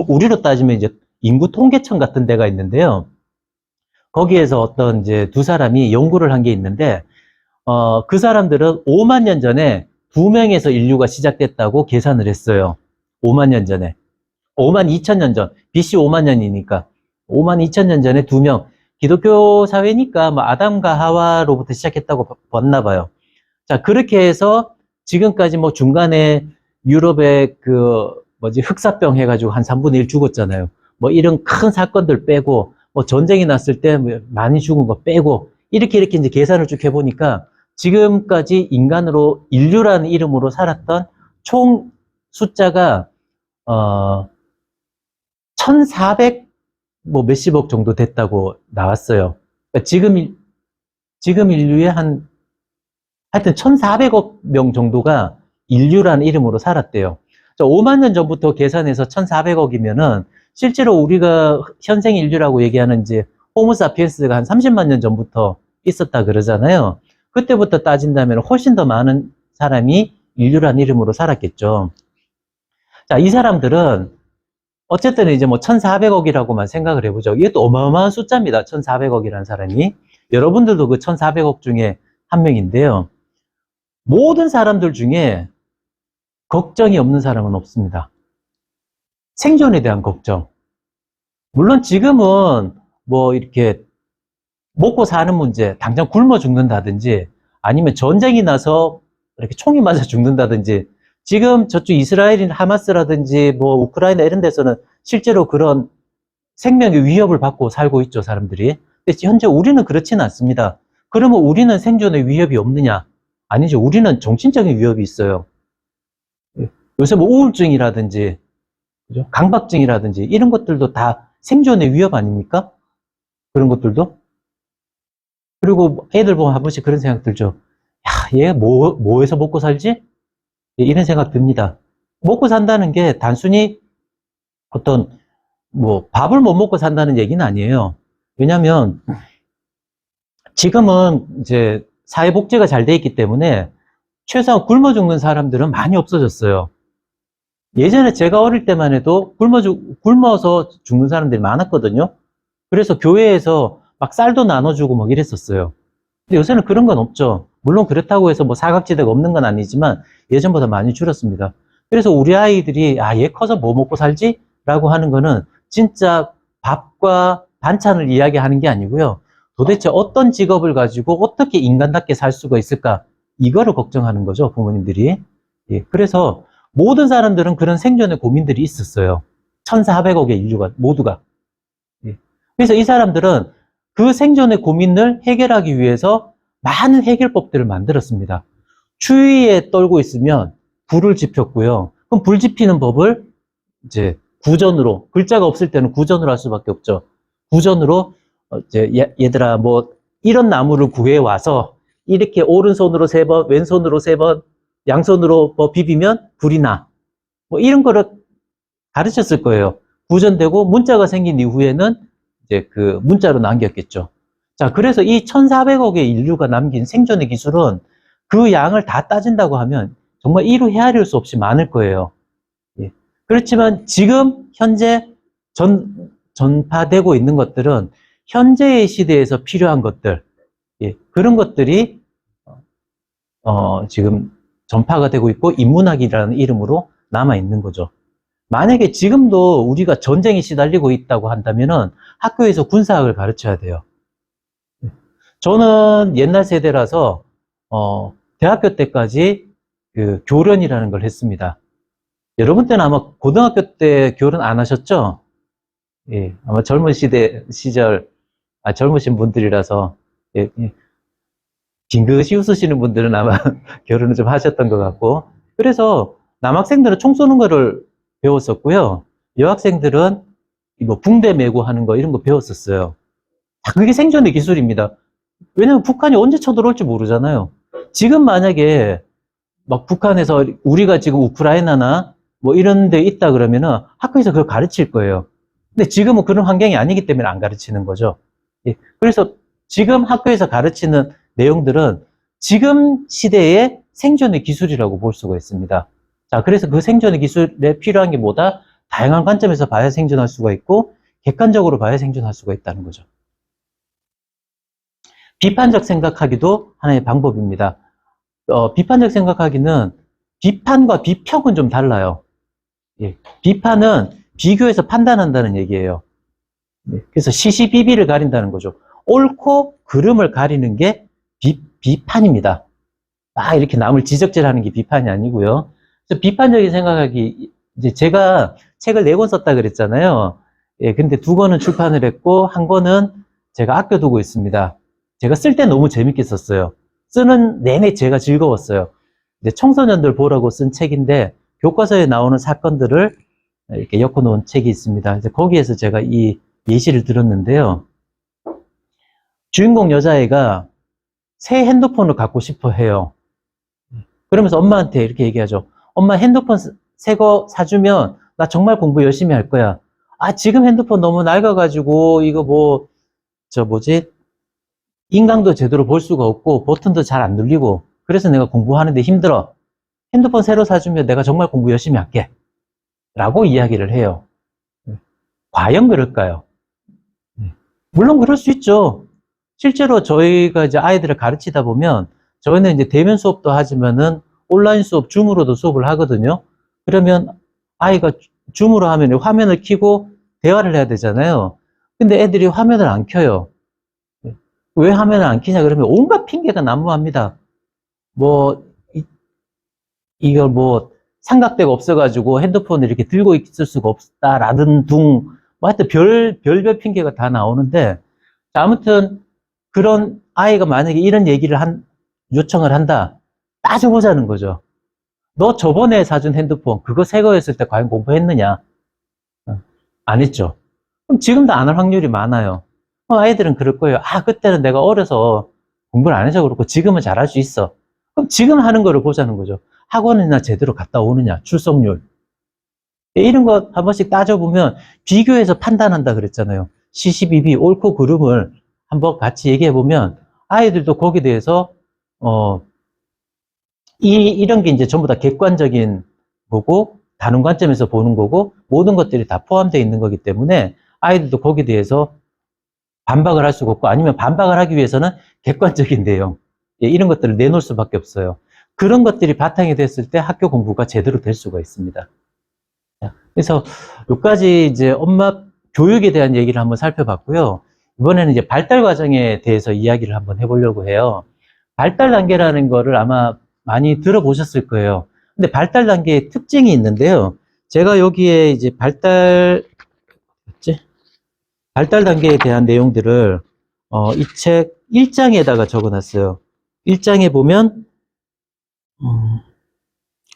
우리로 따지면 이제 인구 통계청 같은 데가 있는데요. 거기에서 어떤 이제 두 사람이 연구를 한 게 있는데, 그 사람들은 5만 년 전에 2명에서 인류가 시작됐다고 계산을 했어요. 5만 년 전에. 5만 2천 년 전. BC 5만 년이니까. 5만 2천 년 전에 2명. 기독교 사회니까 뭐 아담과 하와로부터 시작했다고 봤나 봐요. 자, 그렇게 해서 지금까지 뭐 중간에 유럽에 그 뭐지 흑사병 해가지고 한 3분의 1 죽었잖아요. 뭐 이런 큰 사건들 빼고 뭐 전쟁이 났을 때 많이 죽은 거 빼고 이렇게 이제 계산을 쭉 해보니까 지금까지 인간으로 인류라는 이름으로 살았던 총 숫자가 1400 뭐 몇십억 정도 됐다고 나왔어요. 그러니까 지금 인류의 하여튼 1400억 명 정도가 인류라는 이름으로 살았대요. 5만 년 전부터 계산해서 1400억이면은 실제로 우리가 현생 인류라고 얘기하는 이제 호모사피엔스가 한 30만 년 전부터 있었다 그러잖아요. 그때부터 따진다면 훨씬 더 많은 사람이 인류라는 이름으로 살았겠죠. 자, 이 사람들은 어쨌든 이제 뭐 1400억이라고만 생각을 해보죠. 이게 또 어마어마한 숫자입니다. 1400억이라는 사람이. 여러분들도 그 1400억 중에 한 명인데요. 모든 사람들 중에 걱정이 없는 사람은 없습니다. 생존에 대한 걱정. 물론 지금은 뭐 이렇게 먹고 사는 문제, 당장 굶어 죽는다든지 아니면 전쟁이 나서 이렇게 총이 맞아 죽는다든지, 지금 저쪽 이스라엘인 하마스라든지 뭐 우크라이나 이런 데서는 실제로 그런 생명의 위협을 받고 살고 있죠, 사람들이. 근데 현재 우리는 그렇지는 않습니다. 그러면 우리는 생존의 위협이 없느냐? 아니죠. 우리는 정신적인 위협이 있어요. 요새 뭐 우울증이라든지, 그죠? 강박증이라든지 이런 것들도 다 생존의 위협 아닙니까? 그런 것들도. 그리고 애들 보면 한 번씩 그런 생각 들죠. 야, 얘 뭐해서 먹고 살지? 이런 생각 듭니다. 먹고 산다는 게 단순히 어떤 뭐 밥을 못 먹고 산다는 얘기는 아니에요. 왜냐하면 지금은 이제 사회복지가 잘 돼 있기 때문에 최소한 굶어 죽는 사람들은 많이 없어졌어요. 예전에 제가 어릴 때만 해도 굶어서 죽는 사람들이 많았거든요. 그래서 교회에서 막 쌀도 나눠주고 막 이랬었어요. 근데 요새는 그런 건 없죠. 물론 그렇다고 해서 뭐 사각지대가 없는 건 아니지만 예전보다 많이 줄었습니다. 그래서 우리 아이들이 아, 얘 커서 뭐 먹고 살지? 라고 하는 거는 진짜 밥과 반찬을 이야기하는 게 아니고요. 도대체 어떤 직업을 가지고 어떻게 인간답게 살 수가 있을까? 이거를 걱정하는 거죠, 부모님들이. 예, 그래서 모든 사람들은 그런 생존의 고민들이 있었어요. 1400억의 인류가 모두가. 예. 그래서 이 사람들은 그 생존의 고민을 해결하기 위해서 많은 해결법들을 만들었습니다. 추위에 떨고 있으면 불을 지폈고요. 그럼 불 지피는 법을 이제 구전으로, 글자가 없을 때는 구전으로 할 수밖에 없죠. 구전으로 이제 얘들아 뭐 이런 나무를 구해 와서 이렇게 오른손으로 3번, 왼손으로 3번, 양손으로 뭐 비비면 불이 나. 뭐 이런 거를 가르쳤을 거예요. 구전되고 문자가 생긴 이후에는 이제 그 문자로 남겼겠죠. 자, 그래서 이 1400억의 인류가 남긴 생존의 기술은 그 양을 다 따진다고 하면 정말 이루 헤아릴 수 없이 많을 거예요. 예. 그렇지만 지금 현재 전파되고 있는 것들은 현재의 시대에서 필요한 것들, 예, 그런 것들이 지금 전파가 되고 있고 인문학이라는 이름으로 남아 있는 거죠. 만약에 지금도 우리가 전쟁에 시달리고 있다고 한다면은 학교에서 군사학을 가르쳐야 돼요. 저는 옛날 세대라서 대학교 때까지 그 교련이라는 걸 했습니다. 여러분 때는 아마 고등학교 때 교련 안 하셨죠? 예, 아마 젊은 시절, 젊으신 분들이라서, 예, 예. 빙긋이 웃으시는 분들은 아마 결혼을 좀 하셨던 것 같고, 그래서 남학생들은 총 쏘는 거를 배웠었고요. 여학생들은 뭐 붕대 메고 하는 거 이런 거 배웠었어요. 다 그게 생존의 기술입니다. 왜냐면 북한이 언제 쳐들어올지 모르잖아요. 지금 만약에 막 북한에서 우리가 지금 우크라이나나 뭐 이런 데 있다 그러면은 학교에서 그걸 가르칠 거예요. 근데 지금은 그런 환경이 아니기 때문에 안 가르치는 거죠. 예. 그래서 지금 학교에서 가르치는 내용들은 지금 시대의 생존의 기술이라고 볼 수가 있습니다. 자, 그래서 그 생존의 기술에 필요한 게 뭐다? 다양한 관점에서 봐야 생존할 수가 있고 객관적으로 봐야 생존할 수가 있다는 거죠. 비판적 생각하기도 하나의 방법입니다. 비판적 생각하기는 비판과 비평은 좀 달라요. 예. 비판은 비교해서 판단한다는 얘기예요. 예. 그래서 시시비비를 가린다는 거죠. 옳고 그름을 가리는 게 비판입니다. 이렇게 남을 지적질하는 게 비판이 아니고요. 그래서 비판적인 생각하기, 이제 제가 책을 4권 썼다 그랬잖아요. 예, 근데 2권은 출판을 했고, 1권은 제가 아껴두고 있습니다. 제가 쓸 때 너무 재밌게 썼어요. 쓰는 내내 제가 즐거웠어요. 이제 청소년들 보라고 쓴 책인데, 교과서에 나오는 사건들을 이렇게 엮어놓은 책이 있습니다. 이제 거기에서 제가 이 예시를 들었는데요. 주인공 여자애가 새 핸드폰을 갖고 싶어 해요. 그러면서 엄마한테 이렇게 얘기하죠. 엄마 핸드폰 새 거 사주면 나 정말 공부 열심히 할 거야. 지금 핸드폰 너무 낡아가지고 이거 뭐 인강도 제대로 볼 수가 없고 버튼도 잘 안 눌리고 그래서 내가 공부하는데 힘들어. 핸드폰 새로 사주면 내가 정말 공부 열심히 할게. 라고 이야기를 해요. 과연 그럴까요? 물론 그럴 수 있죠. 실제로 저희가 이제 아이들을 가르치다 보면 저희는 이제 대면 수업도 하지만은 온라인 수업, 줌으로도 수업을 하거든요. 그러면 아이가 줌으로 하면 화면을 켜고 대화를 해야 되잖아요. 근데 애들이 화면을 안 켜요. 왜 화면을 안 켜냐 그러면 온갖 핑계가 난무합니다. 뭐 이걸 뭐 삼각대가 없어가지고 핸드폰을 이렇게 들고 있을 수가 없다라든 둥, 뭐 하여튼 별별 핑계가 다 나오는데, 자, 아무튼 그런 아이가 만약에 이런 얘기를 요청을 한다. 따져보자는 거죠. 너 저번에 사준 핸드폰, 그거 새 거였을 때 과연 공부했느냐? 안 했죠. 그럼 지금도 안 할 확률이 많아요. 아이들은 그럴 거예요. 아, 그때는 내가 어려서 공부를 안 해서 그렇고 지금은 잘할 수 있어. 그럼 지금 하는 거를 보자는 거죠. 학원이나 제대로 갔다 오느냐, 출석률. 이런 거 한 번씩 따져보면 비교해서 판단한다 그랬잖아요. C12B, 옳고 그름을 한번 같이 얘기해보면 아이들도 거기에 대해서, 이런 게 이제 전부 다 객관적인 거고, 다른 관점에서 보는 거고, 모든 것들이 다 포함되어 있는 거기 때문에 아이들도 거기에 대해서 반박을 할 수가 없고, 아니면 반박을 하기 위해서는 객관적인 내용, 예, 이런 것들을 내놓을 수밖에 없어요. 그런 것들이 바탕이 됐을 때 학교 공부가 제대로 될 수가 있습니다. 그래서 여기까지 이제 엄마 교육에 대한 얘기를 한번 살펴봤고요. 이번에는 이제 발달 과정에 대해서 이야기를 한번 해보려고 해요. 발달 단계라는 거를 아마 많이 들어보셨을 거예요. 근데 발달 단계의 특징이 있는데요. 제가 여기에 이제 발달 단계에 대한 내용들을 이 책 1장에다가 적어놨어요. 1장에 보면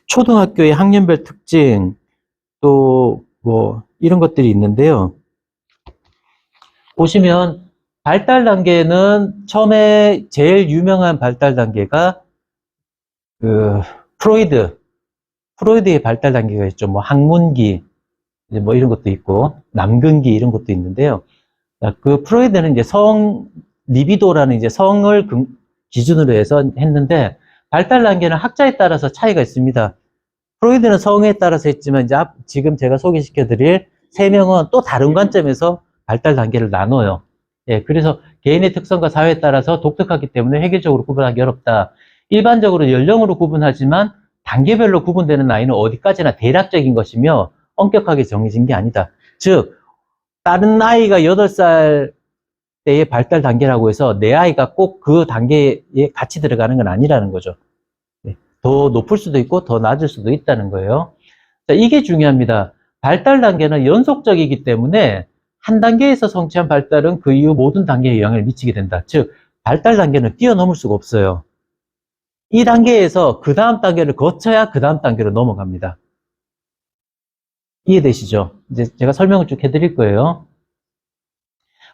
초등학교의 학년별 특징, 또 뭐 이런 것들이 있는데요. 보시면 발달 단계는 처음에 제일 유명한 발달 단계가 그 프로이드의 발달 단계가 있죠. 뭐 학문기, 뭐 이런 것도 있고 남근기 이런 것도 있는데요. 그 프로이드는 이제 리비도라는 이제 성을 기준으로 해서 했는데, 발달 단계는 학자에 따라서 차이가 있습니다. 프로이드는 성에 따라서 했지만 이제 지금 제가 소개시켜 드릴 3명은 또 다른 관점에서 발달 단계를 나눠요. 예, 그래서 개인의 특성과 사회에 따라서 독특하기 때문에 획일적으로 구분하기 어렵다. 일반적으로 연령으로 구분하지만 단계별로 구분되는 나이는 어디까지나 대략적인 것이며 엄격하게 정해진 게 아니다. 즉, 다른 아이가 8살 때의 발달 단계라고 해서 내 아이가 꼭 그 단계에 같이 들어가는 건 아니라는 거죠. 더 높을 수도 있고 더 낮을 수도 있다는 거예요. 자, 이게 중요합니다. 발달 단계는 연속적이기 때문에 한 단계에서 성취한 발달은 그 이후 모든 단계에 영향을 미치게 된다. 즉, 발달 단계는 뛰어넘을 수가 없어요. 이 단계에서 그 다음 단계를 거쳐야 그 다음 단계로 넘어갑니다. 이해되시죠? 이제 제가 설명을 쭉 해드릴 거예요.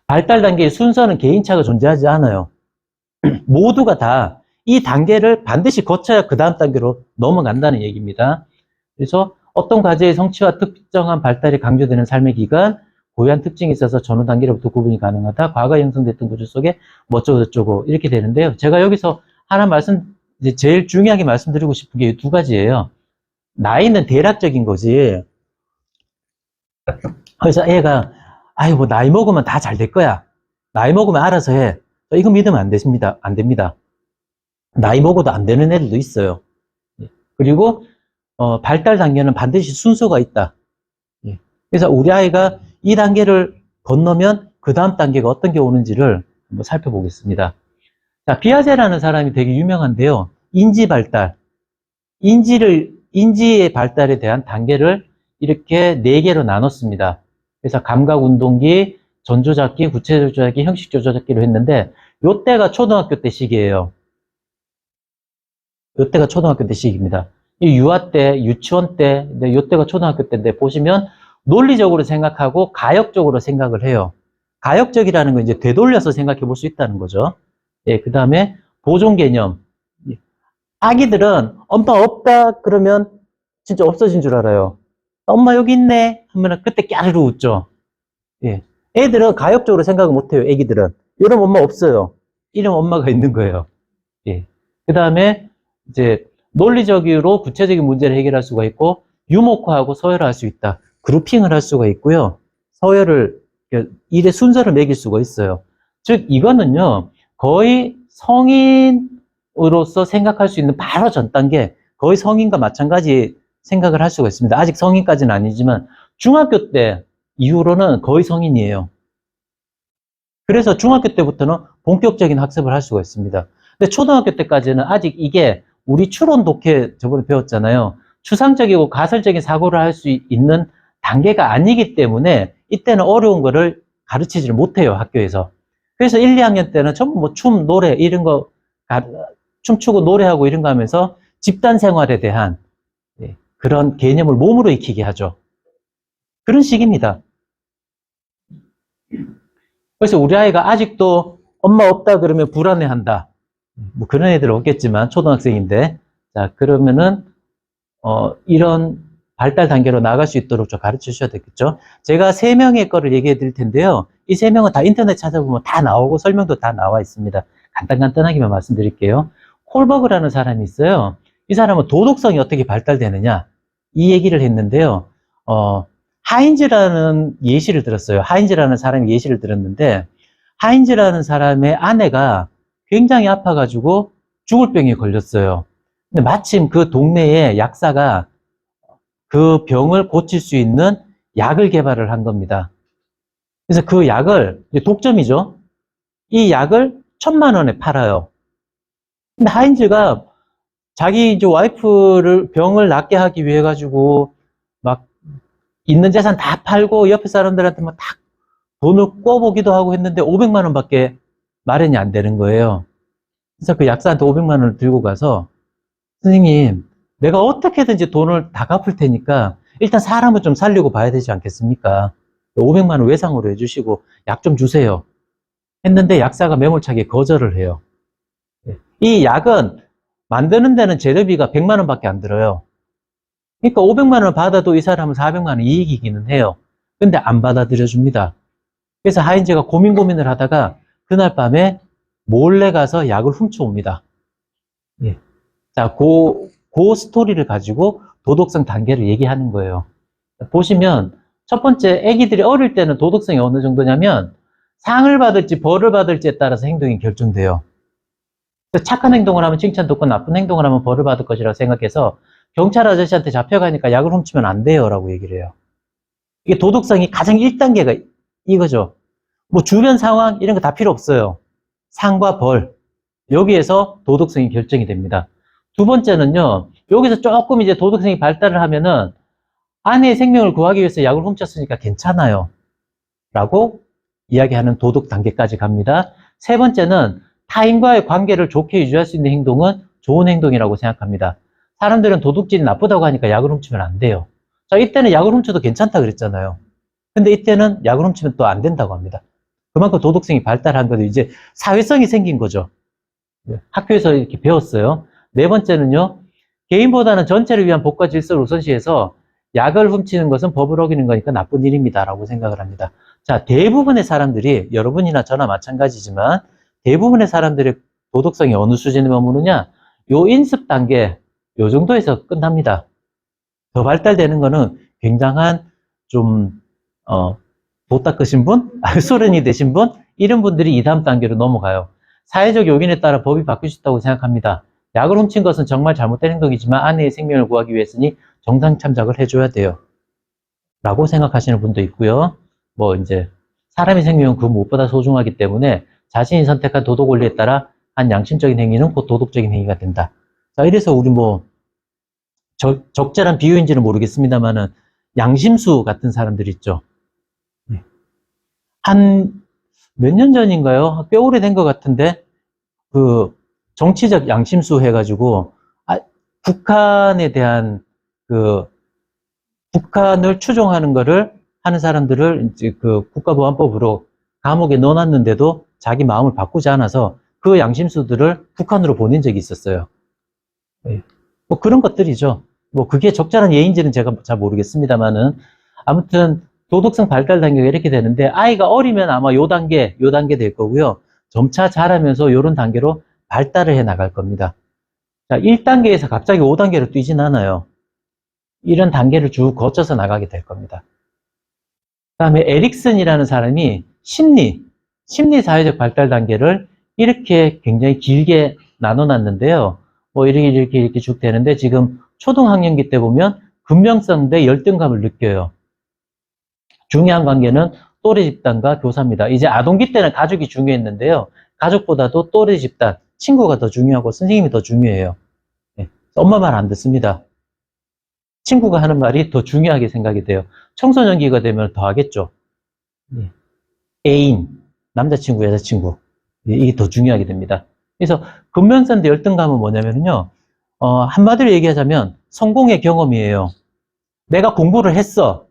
발달 단계의 순서는 개인차가 존재하지 않아요. 모두가 다 이 단계를 반드시 거쳐야 그 다음 단계로 넘어간다는 얘기입니다. 그래서 어떤 과제의 성취와 특정한 발달이 강조되는 삶의 기간, 고유한 특징이 있어서 전후 단계로부터 구분이 가능하다. 과거에 형성됐던 구조 속에 뭐 어쩌고저쩌고 이렇게 되는데요. 제가 여기서 하나 이제 제일 중요하게 말씀드리고 싶은 게 2가지예요. 나이는 대략적인 거지. 그래서 애가 아유 뭐 나이 먹으면 다 잘 될 거야. 나이 먹으면 알아서 해. 이거 믿으면 안 됩니다. 안 됩니다. 나이 먹어도 안 되는 애들도 있어요. 그리고 발달 단계는 반드시 순서가 있다. 그래서 우리 아이가 이 단계를 건너면 그 다음 단계가 어떤 게 오는지를 한번 살펴보겠습니다. 자, 피아제라는 사람이 되게 유명한데요. 인지 발달. 인지의 발달에 대한 단계를 이렇게 4개로 나눴습니다. 그래서 감각 운동기, 전조작기, 구체조작기, 형식조작기로 했는데, 요때가 초등학교 때 시기예요. 요때가 초등학교 때 시기입니다. 이 유아 때, 유치원 때, 요때가 초등학교 때인데, 보시면 논리적으로 생각하고 가역적으로 생각을 해요. 가역적이라는 건 이제 되돌려서 생각해 볼 수 있다는 거죠. 예, 그 다음에 보존 개념. 아기들은 엄마 없다 그러면 진짜 없어진 줄 알아요. 엄마 여기 있네 하면 그때 깨르르 웃죠. 예. 애들은 가역적으로 생각을 못 해요. 애기들은. 이런 엄마 없어요. 이런 엄마가 있는 거예요. 예. 그 다음에 이제 논리적으로 구체적인 문제를 해결할 수가 있고, 유목화하고 서열화할 수 있다. 그룹핑을 할 수가 있고요. 일의 순서를 매길 수가 있어요. 즉 이거는요 거의 성인으로서 생각할 수 있는 바로 전 단계, 거의 성인과 마찬가지 생각을 할 수가 있습니다. 아직 성인까지는 아니지만 중학교 때 이후로는 거의 성인이에요. 그래서 중학교 때부터는 본격적인 학습을 할 수가 있습니다. 근데 초등학교 때까지는 아직 이게 우리 추론 독해 저번에 배웠잖아요. 추상적이고 가설적인 사고를 할 수 있는 단계가 아니기 때문에 이때는 어려운 거를 가르치지를 못해요, 학교에서. 그래서 1, 2학년 때는 전부 뭐 춤, 노래 이런 거 춤추고 노래하고 이런 거 하면서 집단 생활에 대한 그런 개념을 몸으로 익히게 하죠. 그런 식입니다. 그래서 우리 아이가 아직도 엄마 없다 그러면 불안해한다. 뭐 그런 애들은 없겠지만 초등학생인데, 자 그러면은 이런 발달 단계로 나갈 수 있도록 좀 가르쳐 주셔야 되겠죠. 제가 3명의 거를 얘기해 드릴 텐데요. 이 3명은 다 인터넷 찾아보면 다 나오고 설명도 다 나와 있습니다. 간단하게만 말씀드릴게요. 콜버그라는 사람이 있어요. 이 사람은 도덕성이 어떻게 발달되느냐 이 얘기를 했는데요. 하인즈라는 예시를 들었어요. 하인즈라는 사람이 예시를 들었는데, 하인즈라는 사람의 아내가 굉장히 아파가지고 죽을 병에 걸렸어요. 근데 마침 그 동네에 약사가 그 병을 고칠 수 있는 약을 개발을 한 겁니다. 그래서 그 약을, 독점이죠. 이 약을 1,000,000원에 팔아요. 근데 하인즈가 자기 이제 와이프를 병을 낫게 하기 위해 가지고 막 있는 재산 다 팔고 옆에 사람들한테 막 딱 돈을 꿔보기도 하고 했는데 500만 원밖에 마련이 안 되는 거예요. 그래서 그 약사한테 500만 원을 들고 가서, 선생님, 내가 어떻게든지 돈을 다 갚을 테니까 일단 사람을 좀 살리고 봐야 되지 않겠습니까? 500만 원 외상으로 해주시고 약 좀 주세요. 했는데 약사가 매몰차게 거절을 해요. 이 약은 만드는 데는 재료비가 100만 원밖에 안 들어요. 그러니까 500만 원 받아도 이 사람은 400만 원 이익이기는 해요. 근데 안 받아들여 줍니다. 그래서 하인즈가 고민을 하다가 그날 밤에 몰래 가서 약을 훔쳐옵니다. 예. 자, 그 스토리를 가지고 도덕성 단계를 얘기하는 거예요. 보시면 첫 번째, 아기들이 어릴 때는 도덕성이 어느 정도냐면 상을 받을지 벌을 받을지에 따라서 행동이 결정돼요. 착한 행동을 하면 칭찬 듣고 나쁜 행동을 하면 벌을 받을 것이라고 생각해서 경찰 아저씨한테 잡혀가니까 약을 훔치면 안 돼요 라고 얘기를 해요. 이게 도덕성이 가장 1단계가 이거죠. 뭐 주변 상황 이런 거 다 필요 없어요. 상과 벌, 여기에서 도덕성이 결정이 됩니다. 두 번째는요, 여기서 조금 이제 도덕성이 발달을 하면은 아내의 생명을 구하기 위해서 약을 훔쳤으니까 괜찮아요 라고 이야기하는 도덕 단계까지 갑니다. 세 번째는 타인과의 관계를 좋게 유지할 수 있는 행동은 좋은 행동이라고 생각합니다. 사람들은 도둑질이 나쁘다고 하니까 약을 훔치면 안 돼요. 자, 이때는 약을 훔쳐도 괜찮다 그랬잖아요. 근데 이때는 약을 훔치면 또 안 된다고 합니다. 그만큼 도덕성이 발달한 거죠. 이제 사회성이 생긴 거죠. 학교에서 이렇게 배웠어요. 네 번째는요, 개인보다는 전체를 위한 법과 질서를 우선시해서 약을 훔치는 것은 법을 어기는 거니까 나쁜 일입니다라고 생각을 합니다. 자, 대부분의 사람들이, 여러분이나 저나 마찬가지지만 대부분의 사람들의 도덕성이 어느 수준에 머무르냐, 요 인습 단계, 요 정도에서 끝납니다. 더 발달되는 거는 굉장한 좀 도 닦으신 분, 소련이 되신 분, 이런 분들이 이 다음 단계로 넘어가요. 사회적 요인에 따라 법이 바뀔 수 있다고 생각합니다. 약을 훔친 것은 정말 잘못된 행동이지만 아내의 생명을 구하기 위해서니 정상 참작을 해줘야 돼요 라고 생각하시는 분도 있고요. 뭐 이제 사람의 생명은 그 무엇보다 소중하기 때문에 자신이 선택한 도덕 원리에 따라 한 양심적인 행위는 곧 도덕적인 행위가 된다. 자, 이래서 우리 뭐 적절한 비유인지는 모르겠습니다만은 양심수 같은 사람들 있죠. 한 몇 년 전인가요? 꽤 오래된 것 같은데 그 정치적 양심수 해가지고 북한에 대한 그 북한을 추종하는 거를 하는 사람들을 이제 그 국가보안법으로 감옥에 넣어놨는데도 자기 마음을 바꾸지 않아서 그 양심수들을 북한으로 보낸 적이 있었어요. 뭐 그런 것들이죠. 뭐 그게 적절한 예인지는 제가 잘 모르겠습니다만은 아무튼 도덕성 발달 단계가 이렇게 되는데 아이가 어리면 아마 요 단계 될 거고요. 점차 자라면서 요런 단계로 발달을 해 나갈 겁니다. 자, 1단계에서 갑자기 5단계로 뛰진 않아요. 이런 단계를 쭉 거쳐서 나가게 될 겁니다. 그 다음에 에릭슨이라는 사람이 심리 사회적 발달 단계를 이렇게 굉장히 길게 나눠놨는데요. 뭐 이렇게 쭉 되는데 지금 초등학년기 때 보면 근명성 대 열등감을 느껴요. 중요한 관계는 또래 집단과 교사입니다. 이제 아동기 때는 가족이 중요했는데요. 가족보다도 또래 집단, 친구가 더 중요하고 선생님이 더 중요해요. 네. 엄마 말 안 듣습니다. 친구가 하는 말이 더 중요하게 생각이 돼요. 청소년기가 되면 더 하겠죠. 애인, 남자친구, 여자친구. 이게 더 중요하게 됩니다. 그래서 근면선대 열등감은 뭐냐면요. 한마디로 얘기하자면 성공의 경험이에요. 내가 공부를 했어.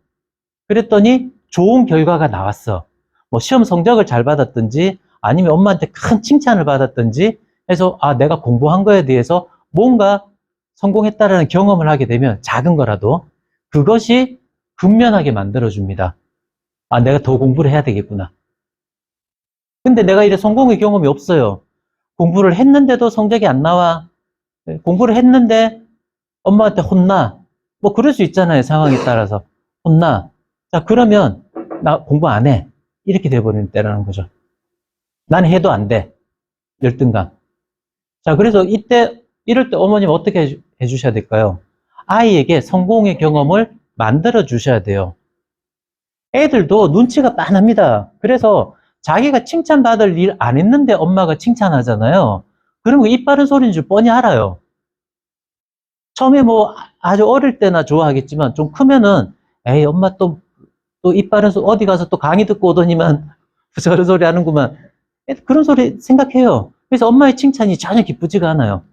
그랬더니 좋은 결과가 나왔어. 뭐 시험 성적을 잘 받았든지 아니면 엄마한테 큰 칭찬을 받았든지 해서 내가 공부한 거에 대해서 뭔가 성공했다라는 경험을 하게 되면 작은 거라도 그것이 근면하게 만들어줍니다. 내가 더 공부를 해야 되겠구나. 근데 내가 이래 성공의 경험이 없어요. 공부를 했는데도 성적이 안 나와. 공부를 했는데 엄마한테 혼나. 뭐 그럴 수 있잖아요. 상황에 따라서. 혼나. 자, 그러면 나 공부 안 해. 이렇게 돼버리는 때라는 거죠. 나는 해도 안 돼. 열등감. 자, 그래서 이럴 때 어머님 어떻게 해주셔야 될까요? 아이에게 성공의 경험을 만들어 주셔야 돼요. 애들도 눈치가 빤합니다. 그래서 자기가 칭찬받을 일 안 했는데 엄마가 칭찬하잖아요. 그러면 입 바른 소리인 줄 뻔히 알아요. 처음에 뭐 아주 어릴 때나 좋아하겠지만 좀 크면은 에이 엄마 또 입 바른 소리 어디 가서 또 강의 듣고 오더니만 저런 소리 하는구만. 그런 소리 생각해요. 그래서 엄마의 칭찬이 전혀 기쁘지가 않아요.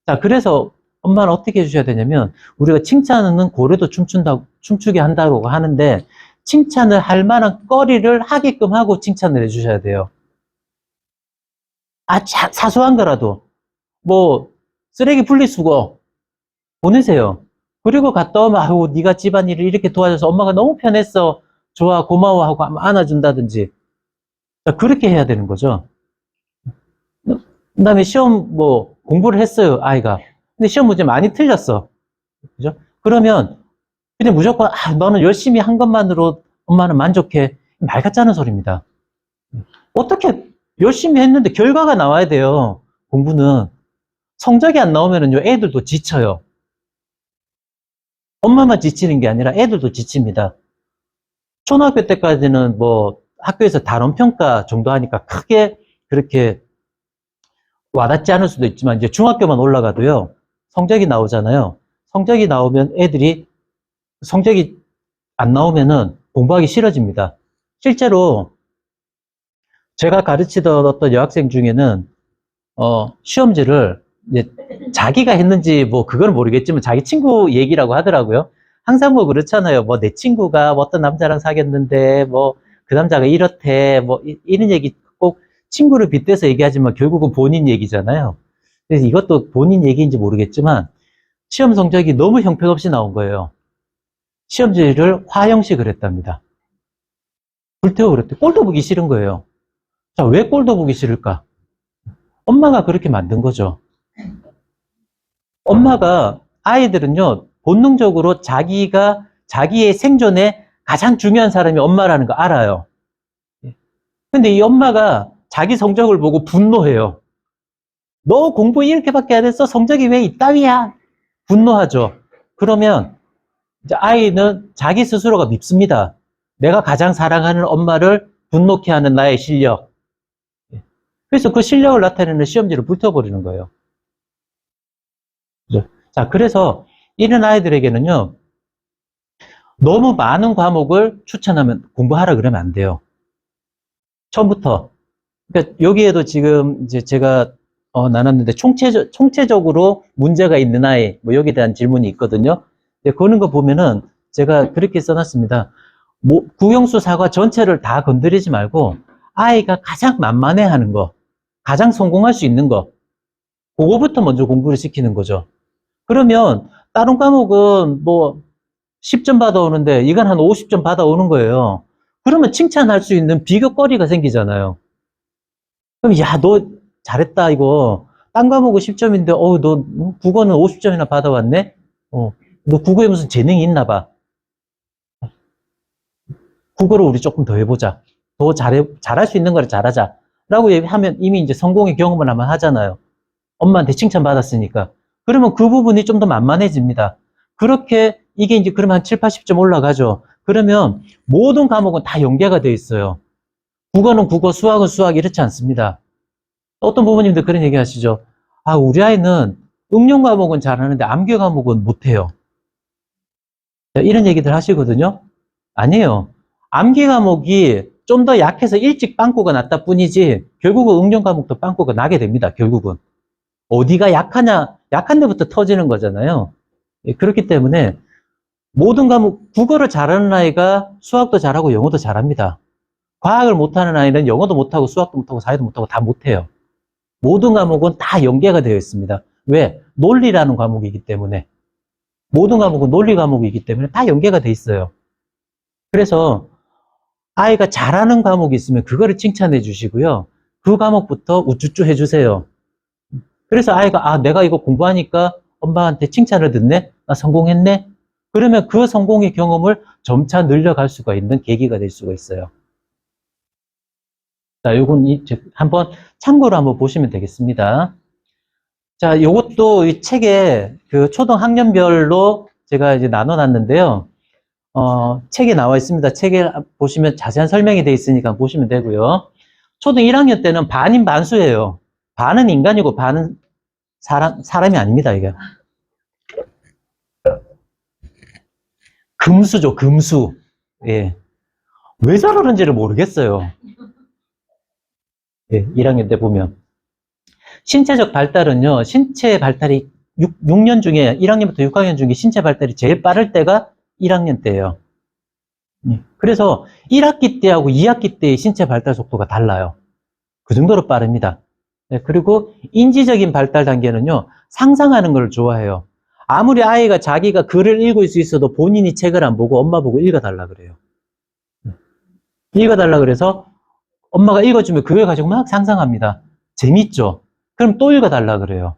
자, 그래서 엄마는 어떻게 해주셔야 되냐면 우리가 칭찬은 고래도 춤추게 한다고 하는데 칭찬을 할 만한 거리를 하게끔 하고 칭찬을 해주셔야 돼요. 사소한 거라도 뭐 쓰레기 분리수거 보내세요. 그리고 갔다 오면 네가 집안일을 이렇게 도와줘서 엄마가 너무 편했어. 좋아, 고마워 하고 안아준다든지. 자, 그렇게 해야 되는 거죠. 그다음에 시험 뭐 공부를 했어요, 아이가. 근데 시험 문제 많이 틀렸어. 그죠? 그러면 그냥 무조건 너는 열심히 한 것만으로 엄마는 만족해. 말 같지 않은 소리입니다. 어떻게 열심히 했는데 결과가 나와야 돼요. 공부는. 성적이 안 나오면은요, 애들도 지쳐요. 엄마만 지치는 게 아니라 애들도 지칩니다. 초등학교 때까지는 뭐 학교에서 단원평가 정도 하니까 크게 그렇게 와닿지 않을 수도 있지만 이제 중학교만 올라가도요, 성적이 나오잖아요. 성적이 나오면 애들이 성적이 안 나오면은 공부하기 싫어집니다. 실제로 제가 가르치던 어떤 여학생 중에는 시험지를 이제 자기가 했는지 뭐 그건 모르겠지만 자기 친구 얘기라고 하더라고요. 항상 뭐 그렇잖아요. 뭐 내 친구가 어떤 남자랑 사귀었는데 뭐 그 남자가 이렇대 뭐 이런 얘기 꼭 친구를 빗대서 얘기하지만 결국은 본인 얘기잖아요. 그래서 이것도 본인 얘기인지 모르겠지만 시험 성적이 너무 형편없이 나온 거예요. 시험지를 화형식을 했답니다. 불태워 그랬대. 꼴도 보기 싫은 거예요. 자, 왜 꼴도 보기 싫을까? 엄마가 그렇게 만든 거죠. 엄마가 아이들은요, 본능적으로 자기의 생존에 가장 중요한 사람이 엄마라는 거 알아요. 근데 이 엄마가 자기 성적을 보고 분노해요. 너 공부 이렇게밖에 안 했어? 성적이 왜 이따위야? 분노하죠. 그러면 이제 아이는 자기 스스로가 밉습니다. 내가 가장 사랑하는 엄마를 분노케 하는 나의 실력. 그래서 그 실력을 나타내는 시험지를 불태워버리는 거예요. 자, 그래서 이런 아이들에게는요, 너무 많은 과목을 추천하면 공부하라 그러면 안 돼요. 처음부터. 그러니까 여기에도 지금 이제 제가 나눴는데 총체적으로 문제가 있는 아이, 뭐 여기에 대한 질문이 있거든요. 근데 그런 거 보면은 제가 그렇게 써놨습니다. 뭐 국영수 사과 전체를 다 건드리지 말고 아이가 가장 만만해 하는 거, 가장 성공할 수 있는 거, 그거부터 먼저 공부를 시키는 거죠. 그러면 다른 과목은 뭐 10점 받아오는데 이건 한 50점 받아오는 거예요. 그러면 칭찬할 수 있는 비교거리가 생기잖아요. 그럼 야, 너 잘했다 이거. 딴 과목은 10점인데 너 국어는 50점이나 받아왔네? 너 국어에 무슨 재능이 있나 봐. 국어를 우리 조금 더 해보자. 더 잘할 수 있는 거를 잘하자. 라고 하면 이미 이제 성공의 경험을 한번 하잖아요. 엄마한테 칭찬받았으니까. 그러면 그 부분이 좀 더 만만해집니다. 그렇게 이게 이제 그러면 한 7, 80점 올라가죠. 그러면 모든 과목은 다 연계가 되어 있어요. 국어는 국어, 수학은 수학 이렇지 않습니다. 어떤 부모님들 그런 얘기 하시죠. 우리 아이는 응용 과목은 잘하는데 암기 과목은 못해요. 이런 얘기들 하시거든요. 아니에요. 암기 과목이 좀 더 약해서 일찍 빵꾸가 났다 뿐이지 결국은 응용 과목도 빵꾸가 나게 됩니다. 결국은. 어디가 약하냐, 약한 데부터 터지는 거잖아요. 예, 그렇기 때문에 모든 과목, 국어를 잘하는 아이가 수학도 잘하고 영어도 잘합니다. 과학을 못하는 아이는 영어도 못하고 수학도 못하고 사회도 못하고 다 못해요. 모든 과목은 다 연계가 되어 있습니다. 왜? 논리라는 과목이기 때문에. 모든 과목은 논리 과목이기 때문에 다 연계가 돼 있어요. 그래서 아이가 잘하는 과목이 있으면 그거를 칭찬해 주시고요. 그 과목부터 우쭈쭈 해주세요. 그래서 아이가 내가 이거 공부하니까 엄마한테 칭찬을 듣네? 나 성공했네? 그러면 그 성공의 경험을 점차 늘려갈 수가 있는 계기가 될 수가 있어요. 자, 요건 한번 참고로 한번 보시면 되겠습니다. 자, 요것도 이 책에 그 초등 학년별로 제가 이제 나눠놨는데요. 책에 나와 있습니다. 책에 보시면 자세한 설명이 되어 있으니까 보시면 되고요. 초등 1학년 때는 반인 반수예요. 반은 인간이고 반은 사람이 아닙니다, 이게. 금수죠, 금수. 예. 왜 저러는지를 모르겠어요. 예, 1학년 때 보면. 신체적 발달은요, 신체 발달이 6년 중에, 1학년부터 6학년 중에 신체 발달이 제일 빠를 때가 1학년 때예요. 그래서 1학기 때하고 2학기 때의 신체 발달 속도가 달라요. 그 정도로 빠릅니다. 네, 그리고 인지적인 발달 단계는요, 상상하는 걸 좋아해요. 아무리 아이가 자기가 글을 읽을 수 있어도 본인이 책을 안 보고 엄마 보고 읽어달라 그래요. 읽어달라 그래서 엄마가 읽어주면 그걸 가지고 막 상상합니다. 재밌죠? 그럼 또 읽어달라 그래요.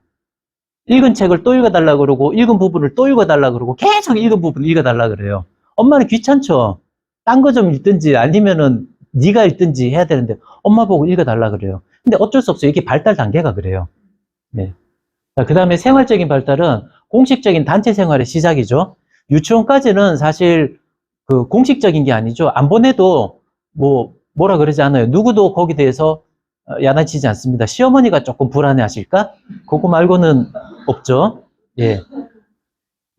읽은 책을 또 읽어달라 그러고 읽은 부분을 또 읽어달라 그러고 계속 읽은 부분을 읽어달라 그래요. 엄마는 귀찮죠? 딴 거 좀 읽든지 아니면은 네가 읽든지 해야 되는데 엄마 보고 읽어달라 그래요. 근데 어쩔 수 없어요. 이게 발달 단계가 그래요. 네. 그 다음에 생활적인 발달은 공식적인 단체 생활의 시작이죠. 유치원까지는 사실 그 공식적인 게 아니죠. 안 보내도 뭐라 그러지 않아요. 누구도 거기에 대해서 야단치지 않습니다. 시어머니가 조금 불안해 하실까? 그거 말고는 없죠. 예.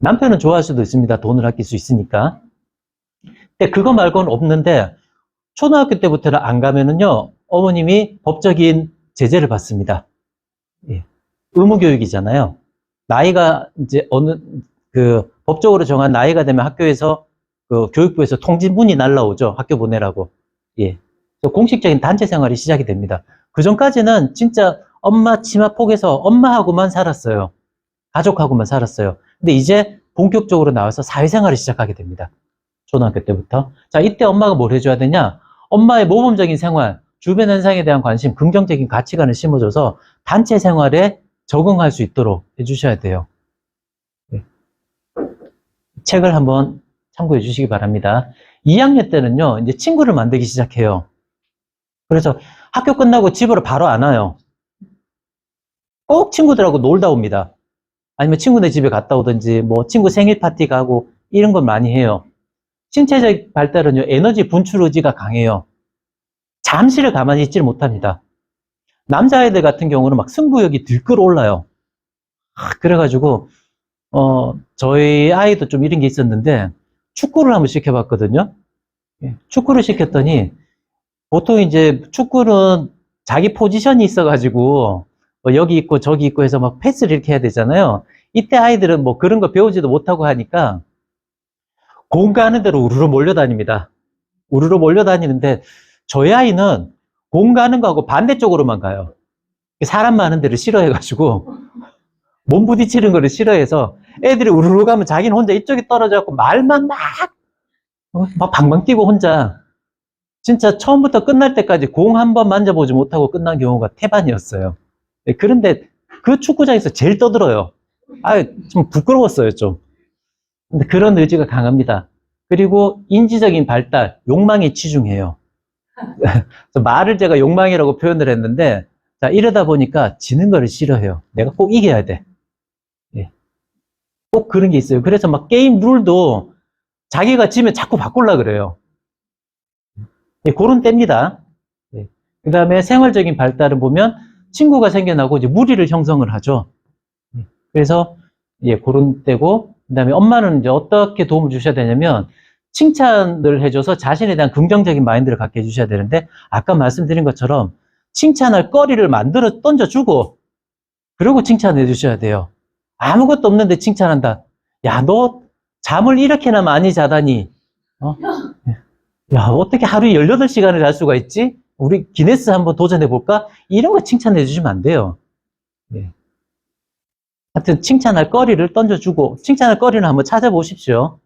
남편은 좋아할 수도 있습니다. 돈을 아낄 수 있으니까. 근데 그거 말고는 없는데 초등학교 때부터는 안 가면은요, 어머님이 법적인 제재를 받습니다. 예. 의무교육이잖아요. 나이가 이제 법적으로 정한 나이가 되면 학교에서, 교육부에서 통지문이 날라오죠. 학교 보내라고. 예. 공식적인 단체 생활이 시작이 됩니다. 그 전까지는 진짜 엄마 치마 폭에서 엄마하고만 살았어요. 가족하고만 살았어요. 근데 이제 본격적으로 나와서 사회생활을 시작하게 됩니다. 초등학교 때부터. 자, 이때 엄마가 뭘 해줘야 되냐? 엄마의 모범적인 생활, 주변 현상에 대한 관심, 긍정적인 가치관을 심어줘서 단체 생활에 적응할 수 있도록 해주셔야 돼요. 네. 책을 한번 참고해 주시기 바랍니다. 2학년 때는요, 이제 친구를 만들기 시작해요. 그래서 학교 끝나고 집으로 바로 안 와요. 꼭 친구들하고 놀다 옵니다. 아니면 친구네 집에 갔다 오든지, 친구 생일 파티 가고, 이런 걸 많이 해요. 신체적 발달은요, 에너지 분출 의지가 강해요. 잠시를 가만히 있지를 못합니다. 남자아이들 같은 경우는 막 승부욕이 들끓어 올라요. 그래가지고, 저희 아이도 좀 이런 게 있었는데, 축구를 한번 시켜봤거든요. 축구를 시켰더니, 보통 이제 축구는 자기 포지션이 있어가지고, 여기 있고 저기 있고 해서 막 패스를 이렇게 해야 되잖아요. 이때 아이들은 그런 거 배우지도 못하고 하니까, 공 가는 대로 우르르 몰려다닙니다. 우르르 몰려다니는데, 저희 아이는 공 가는 거하고 반대쪽으로만 가요. 사람 많은 데를 싫어해가지고, 몸 부딪히는 거를 싫어해서 애들이 우르르 가면 자기는 혼자 이쪽에 떨어져갖고 말만 막 방방 뛰고 혼자 진짜 처음부터 끝날 때까지 공 한 번 만져보지 못하고 끝난 경우가 태반이었어요. 그런데 그 축구장에서 제일 떠들어요. 좀 부끄러웠어요, 좀. 근데 그런 의지가 강합니다. 그리고 인지적인 발달, 욕망에 치중해요. 말을 제가 욕망이라고 표현을 했는데, 자, 이러다 보니까 지는 거를 싫어해요. 내가 꼭 이겨야 돼. 꼭 그런 게 있어요. 그래서 막 게임 룰도 자기가 지면 자꾸 바꾸려고 그래요. 그런 때입니다. 그 다음에 생활적인 발달을 보면 친구가 생겨나고 이제 무리를 형성을 하죠. 그래서, 예, 그런 때고, 그 다음에 엄마는 이제 어떻게 도움을 주셔야 되냐면, 칭찬을 해줘서 자신에 대한 긍정적인 마인드를 갖게 해주셔야 되는데, 아까 말씀드린 것처럼, 칭찬할 거리를 만들어 던져주고, 그리고 칭찬해 주셔야 돼요. 아무것도 없는데 칭찬한다. 야, 너 잠을 이렇게나 많이 자다니. 어? 야, 어떻게 하루에 18시간을 잘 수가 있지? 우리 기네스 한번 도전해 볼까? 이런 거 칭찬해 주시면 안 돼요. 예. 하여튼 칭찬할 거리를 던져주고 칭찬할 거리를 한번 찾아보십시오.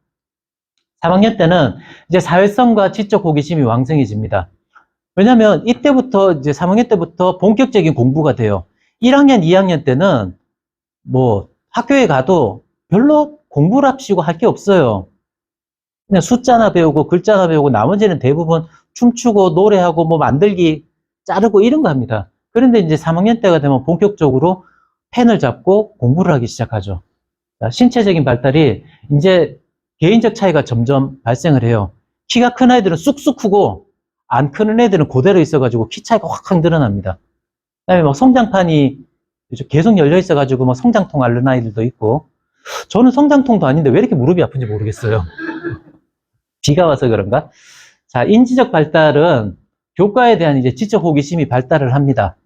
3학년 때는 이제 사회성과 지적 호기심이 왕성해집니다. 왜냐면 이때부터 이제 3학년 때부터 본격적인 공부가 돼요. 1학년, 2학년 때는 뭐 학교에 가도 별로 공부를 합시고 할 게 없어요. 그냥 숫자나 배우고 글자나 배우고 나머지는 대부분 춤추고 노래하고 뭐 만들기 자르고 이런 거 합니다. 그런데 이제 3학년 때가 되면 본격적으로 펜을 잡고 공부를 하기 시작하죠. 신체적인 발달이 이제 개인적 차이가 점점 발생을 해요. 키가 큰 아이들은 쑥쑥 크고 안 크는 애들은 그대로 있어가지고 키 차이가 확 드러납니다. 그다음에 막 성장판이 계속 열려 있어가지고 막 성장통 앓는 아이들도 있고, 저는 성장통도 아닌데 왜 이렇게 무릎이 아픈지 모르겠어요. 비가 와서 그런가? 자, 인지적 발달은 교과에 대한 이제 지적 호기심이 발달을 합니다.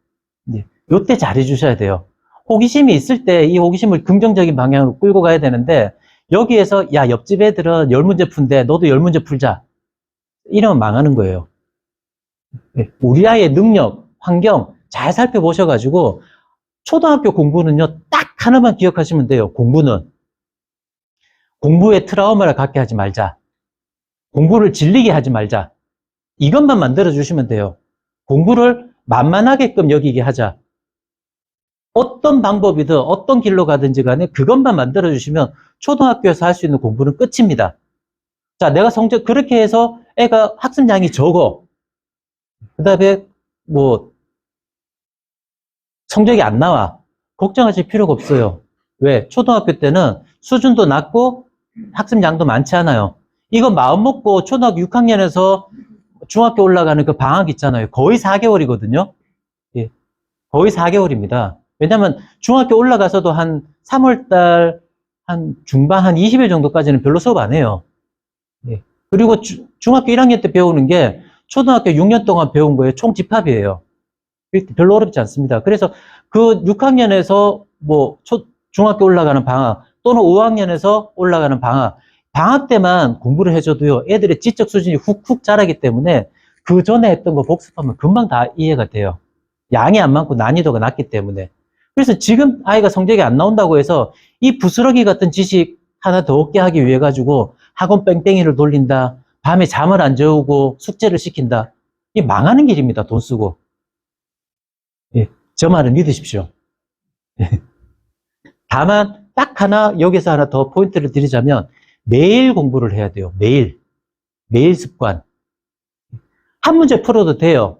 요때 잘해주셔야 돼요. 호기심이 있을 때 이 호기심을 긍정적인 방향으로 끌고 가야 되는데, 여기에서 야, 옆집 애들은 10문제 푼대, 너도 10문제 풀자. 이러면 망하는 거예요. 우리 아이의 능력, 환경 잘 살펴보셔가지고 초등학교 공부는요, 딱 하나만 기억하시면 돼요. 공부는 공부에 트라우마를 갖게 하지 말자. 공부를 질리게 하지 말자. 이것만 만들어주시면 돼요. 공부를 만만하게끔 여기게 하자. 어떤 방법이든 어떤 길로 가든지 간에 그것만 만들어주시면 초등학교에서 할 수 있는 공부는 끝입니다. 자, 내가 성적 그렇게 해서 애가 학습량이 적어. 그 다음에 뭐 성적이 안 나와. 걱정하실 필요가 없어요. 왜? 초등학교 때는 수준도 낮고 학습량도 많지 않아요. 이거 마음 먹고 초등학교 6학년에서 중학교 올라가는 그 방학 있잖아요. 거의 4개월이거든요. 예, 거의 4개월입니다. 왜냐면 중학교 올라가서도 한 3월달 한 중반 한 20일 정도까지는 별로 수업 안 해요. 예. 그리고 중학교 1학년 때 배우는 게 초등학교 6년 동안 배운 거에 총 집합이에요. 별로 어렵지 않습니다. 그래서 그 6학년에서 뭐 중학교 올라가는 방학 또는 5학년에서 올라가는 방학 때만 공부를 해줘도요, 애들의 지적 수준이 훅훅 자라기 때문에 그 전에 했던 거 복습하면 금방 다 이해가 돼요. 양이 안 많고 난이도가 낮기 때문에. 그래서 지금 아이가 성적이 안 나온다고 해서 이 부스러기 같은 지식 하나 더 얻게 하기 위해 가지고 학원 뺑뺑이를 돌린다, 밤에 잠을 안 재우고 숙제를 시킨다. 이 망하는 길입니다. 돈 쓰고. 예, 저 말을 믿으십시오. 다만 딱 하나 여기서 하나 더 포인트를 드리자면 매일 공부를 해야 돼요. 매일 습관. 한 문제 풀어도 돼요.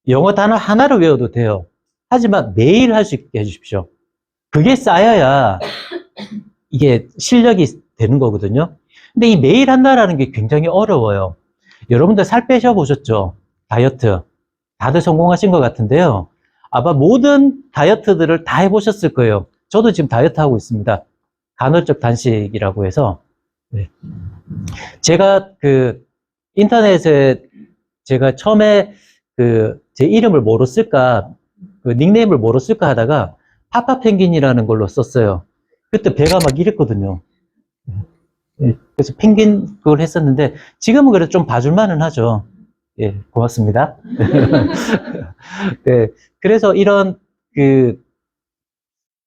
영어 단어 하나를 외워도 돼요. 하지만 매일 할 수 있게 해주십시오. 그게 쌓여야 이게 실력이 되는 거거든요. 근데 이 매일 한다라는 게 굉장히 어려워요. 여러분들 살 빼셔보셨죠? 다이어트. 다들 성공하신 것 같은데요. 아마 모든 다이어트들을 다 해보셨을 거예요. 저도 지금 다이어트 하고 있습니다. 간헐적 단식이라고 해서. 네. 제가 인터넷에 제가 처음에 제 이름을 뭐로 쓸까, 닉네임을 뭐로 쓸까 하다가 파파펭귄이라는 걸로 썼어요. 그때 배가 막 이랬거든요. 예, 그래서 펭귄 그걸 했었는데 지금은 그래도 좀 봐줄만은 하죠. 예, 고맙습니다. 네, 그래서 이런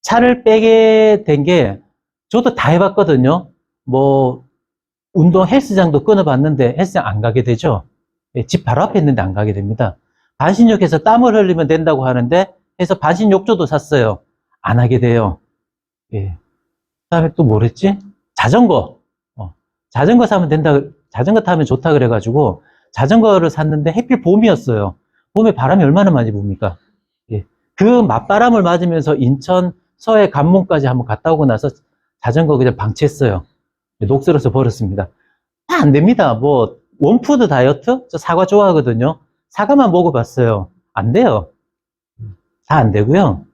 살을 빼게 된 게 저도 다 해봤거든요. 뭐 운동 헬스장도 끊어봤는데 헬스장 안 가게 되죠. 예, 집 바로 앞에 있는데 안 가게 됩니다. 반신욕해서 땀을 흘리면 된다고 하는데 해서 반신욕조도 샀어요. 안 하게 돼요. 예. 그다음에 또 뭐랬지? 자전거. 자전거 사면 된다. 자전거 타면 좋다 그래가지고 자전거를 샀는데 햇빛 봄이었어요. 봄에 바람이 얼마나 많이 붑니까? 예. 그 맞바람을 맞으면서 인천 서해 관문까지 한번 갔다 오고 나서 자전거 그냥 방치했어요. 녹슬어서 버렸습니다. 다 안 됩니다. 뭐 원푸드 다이어트? 저 사과 좋아하거든요. 사과만 먹어봤어요. 안 돼요. 다 안 되고요.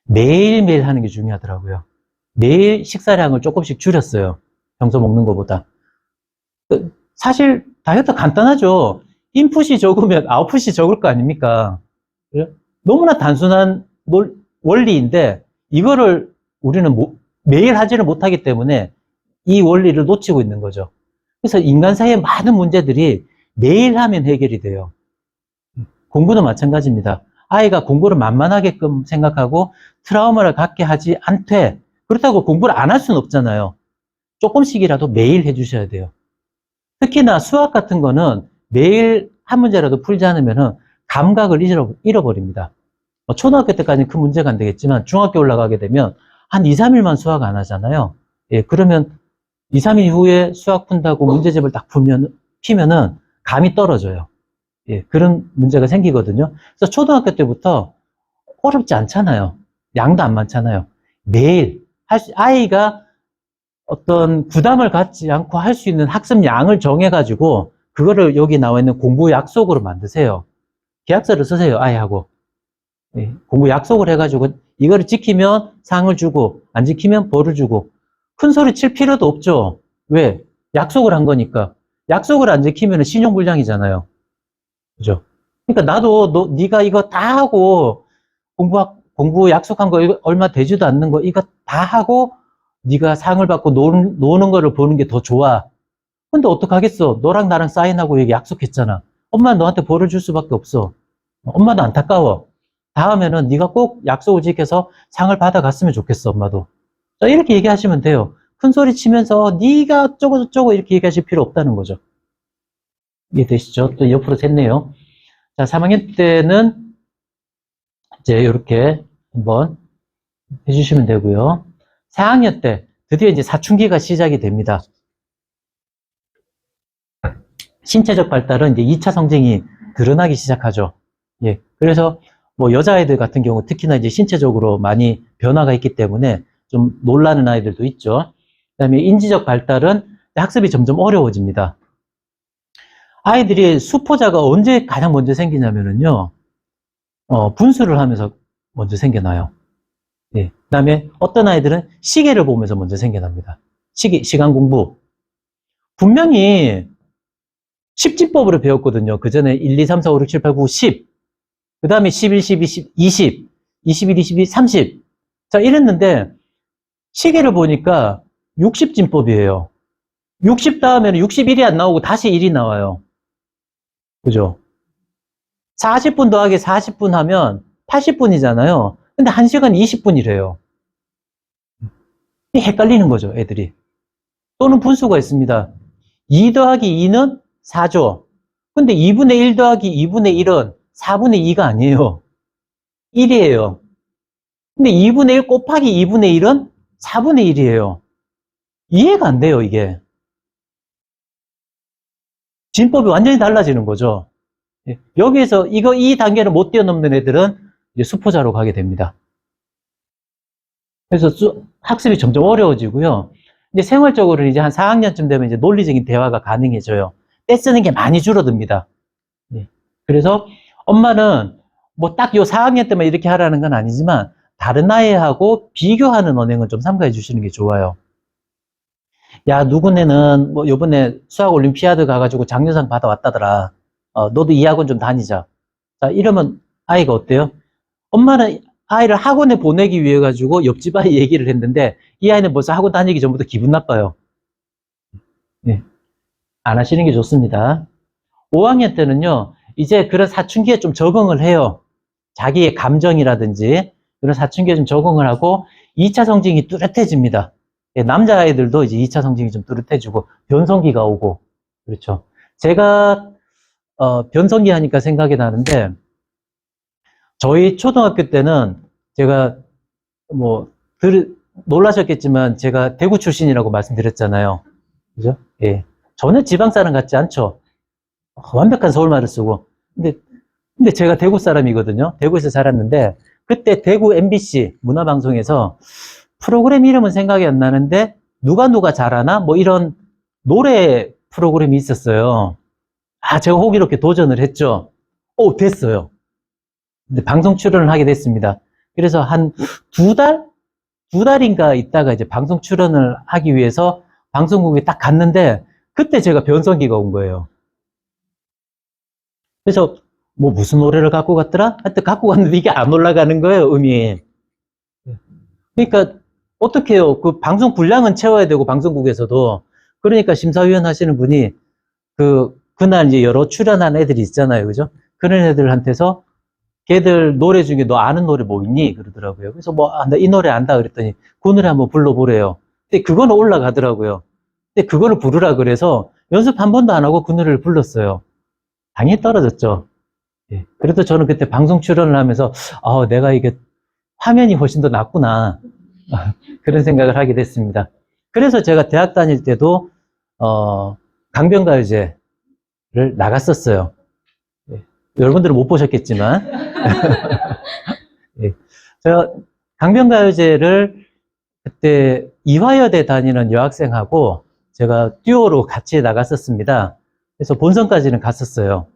매일매일 하는 게 중요하더라고요. 매일 식사량을 조금씩 줄였어요. 평소 먹는 것보다. 사실 다이어트 간단하죠. 인풋이 적으면 아웃풋이 적을 거 아닙니까? 너무나 단순한 원리인데 이거를 우리는 매일 하지를 못하기 때문에 이 원리를 놓치고 있는 거죠. 그래서 인간 사이의 많은 문제들이 매일 하면 해결이 돼요. 공부도 마찬가지입니다. 아이가 공부를 만만하게끔 생각하고 트라우마를 갖게 하지 않되, 그렇다고 공부를 안 할 수는 없잖아요. 조금씩이라도 매일 해주셔야 돼요. 특히나 수학 같은 거는 매일 한 문제라도 풀지 않으면 감각을 잃어버립니다. 초등학교 때까지는 큰 문제가 안 되겠지만 중학교 올라가게 되면 한 2, 3일만 수학 안 하잖아요. 예, 그러면 2, 3일 후에 수학 푼다고 문제집을 딱 피면은 감이 떨어져요. 예, 그런 문제가 생기거든요. 그래서 초등학교 때부터 어렵지 않잖아요. 양도 안 많잖아요. 매일 아이가 어떤 부담을 갖지 않고 할 수 있는 학습 양을 정해가지고 그거를 여기 나와 있는 공부 약속으로 만드세요. 계약서를 쓰세요, 아이하고. 예, 공부 약속을 해가지고 이거를 지키면 상을 주고 안 지키면 벌을 주고. 큰 소리 칠 필요도 없죠. 왜? 약속을 한 거니까. 약속을 안 지키면 신용불량이잖아요. 그죠? 그러니까 나도 네가 이거 다 하고 공부 약속한 거 얼마 되지도 않는 거 이거 다 하고 네가 상을 받고 노는 거를 보는 게 더 좋아. 근데 어떡하겠어? 너랑 나랑 사인하고 여기 약속했잖아. 엄마는 너한테 벌을 줄 수밖에 없어. 엄마도 안타까워. 다음에는 네가 꼭 약속을 지켜서 상을 받아갔으면 좋겠어, 엄마도. 자, 이렇게 얘기하시면 돼요. 큰 소리 치면서 네가 어쩌고 저쩌고 이렇게 얘기하실 필요 없다는 거죠. 이해되시죠? 또 옆으로 샜네요. 자, 3학년 때는 이제 이렇게 한번 해주시면 되고요. 4학년 때 드디어 이제 사춘기가 시작이 됩니다. 신체적 발달은 이제 2차 성징이 드러나기 시작하죠. 예. 그래서 뭐 여자아이들 같은 경우 특히나 이제 신체적으로 많이 변화가 있기 때문에 좀 놀라는 아이들도 있죠. 그다음에 인지적 발달은 학습이 점점 어려워집니다. 아이들이 수포자가 언제 가장 먼저 생기냐면요. 분수를 하면서 먼저 생겨나요. 예. 그다음에 어떤 아이들은 시계를 보면서 먼저 생겨납니다. 시간 공부. 분명히 10진법으로 배웠거든요. 그 전에 1, 2, 3, 4, 5, 6, 7, 8, 9, 10. 그 다음에 11, 12, 10, 20, 21, 22, 30. 자, 이랬는데, 시계를 보니까 60진법이에요. 60 다음에는 61이 안 나오고 다시 1이 나와요. 그죠? 40분 더하기 40분 하면 80분이잖아요. 근데 1시간 20분이래요. 헷갈리는 거죠, 애들이. 또는 분수가 있습니다. 2 더하기 2는 4죠. 근데 2분의 1 더하기 2분의 1은 4분의 2가 아니에요. 1이에요. 근데 2분의 1 곱하기 2분의 1은 4분의 1이에요. 이해가 안 돼요, 이게. 진법이 완전히 달라지는 거죠. 여기에서 이 단계를 못 뛰어넘는 애들은 이제 수포자로 가게 됩니다. 그래서 학습이 점점 어려워지고요. 이제 생활적으로 이제 한 4학년쯤 되면 이제 논리적인 대화가 가능해져요. 떼쓰는 게 많이 줄어듭니다. 그래서 엄마는 뭐 딱 요 4학년 때만 이렇게 하라는 건 아니지만 다른 아이하고 비교하는 언행은 좀 삼가해 주시는 게 좋아요. 야, 누구네는 뭐 요번에 수학 올림피아드 가가지고 장려상 받아왔다더라. 너도 이 학원 좀 다니자. 자, 이러면 아이가 어때요? 엄마는 아이를 학원에 보내기 위해 가지고 옆집 아이 얘기를 했는데 이 아이는 벌써 학원 다니기 전부터 기분 나빠요. 네. 안 하시는 게 좋습니다. 5학년 때는요, 이제 그런 사춘기에 좀 적응을 해요. 자기의 감정이라든지 그런 사춘기에 좀 적응을 하고 2차 성징이 뚜렷해집니다. 남자아이들도 이제 2차 성징이 좀 뚜렷해지고 변성기가 오고 그렇죠. 제가 변성기 하니까 생각이 나는데 저희 초등학교 때는 제가 뭐 놀라셨겠지만 제가 대구 출신이라고 말씀드렸잖아요. 그죠? 예. 전혀 지방 사람 같지 않죠. 완벽한 서울말을 쓰고. 근데 제가 대구 사람이거든요. 대구에서 살았는데, 그때 대구 MBC 문화방송에서 프로그램 이름은 생각이 안 나는데, 누가 잘하나? 뭐 이런 노래 프로그램이 있었어요. 제가 호기롭게 도전을 했죠. 됐어요. 근데 방송 출연을 하게 됐습니다. 그래서 한 두 달인가 있다가 이제 방송 출연을 하기 위해서 방송국에 딱 갔는데, 그때 제가 변성기가 온 거예요. 그래서 뭐 무슨 노래를 갖고 갔더라? 하여튼 갖고 갔는데 이게 안 올라가는 거예요, 음이. 그러니까 어떻게 해요? 그 방송 분량은 채워야 되고, 방송국에서도. 그러니까 심사위원 하시는 분이 그날 이제 여러 출연한 애들이 있잖아요. 그죠? 그런 애들한테서 걔들 노래 중에 너 아는 노래 뭐 있니? 그러더라고요. 그래서 뭐, 나 이 노래 안다 그랬더니 그 노래 한번 불러보래요. 근데 그거는 올라가더라고요. 근데 그거를 부르라 그래서 연습 한 번도 안 하고 그 노래를 불렀어요. 당연히 떨어졌죠. 예. 그래도 저는 그때 방송 출연을 하면서, 내가 이게 화면이 훨씬 더 낫구나. 그런 생각을 하게 됐습니다. 그래서 제가 대학 다닐 때도, 강변가요제를 나갔었어요. 예. 여러분들은 못 보셨겠지만. 예. 제가 강변가요제를 그때 이화여대 다니는 여학생하고 제가 듀오로 같이 나갔었습니다. 그래서 본선까지는 갔었어요.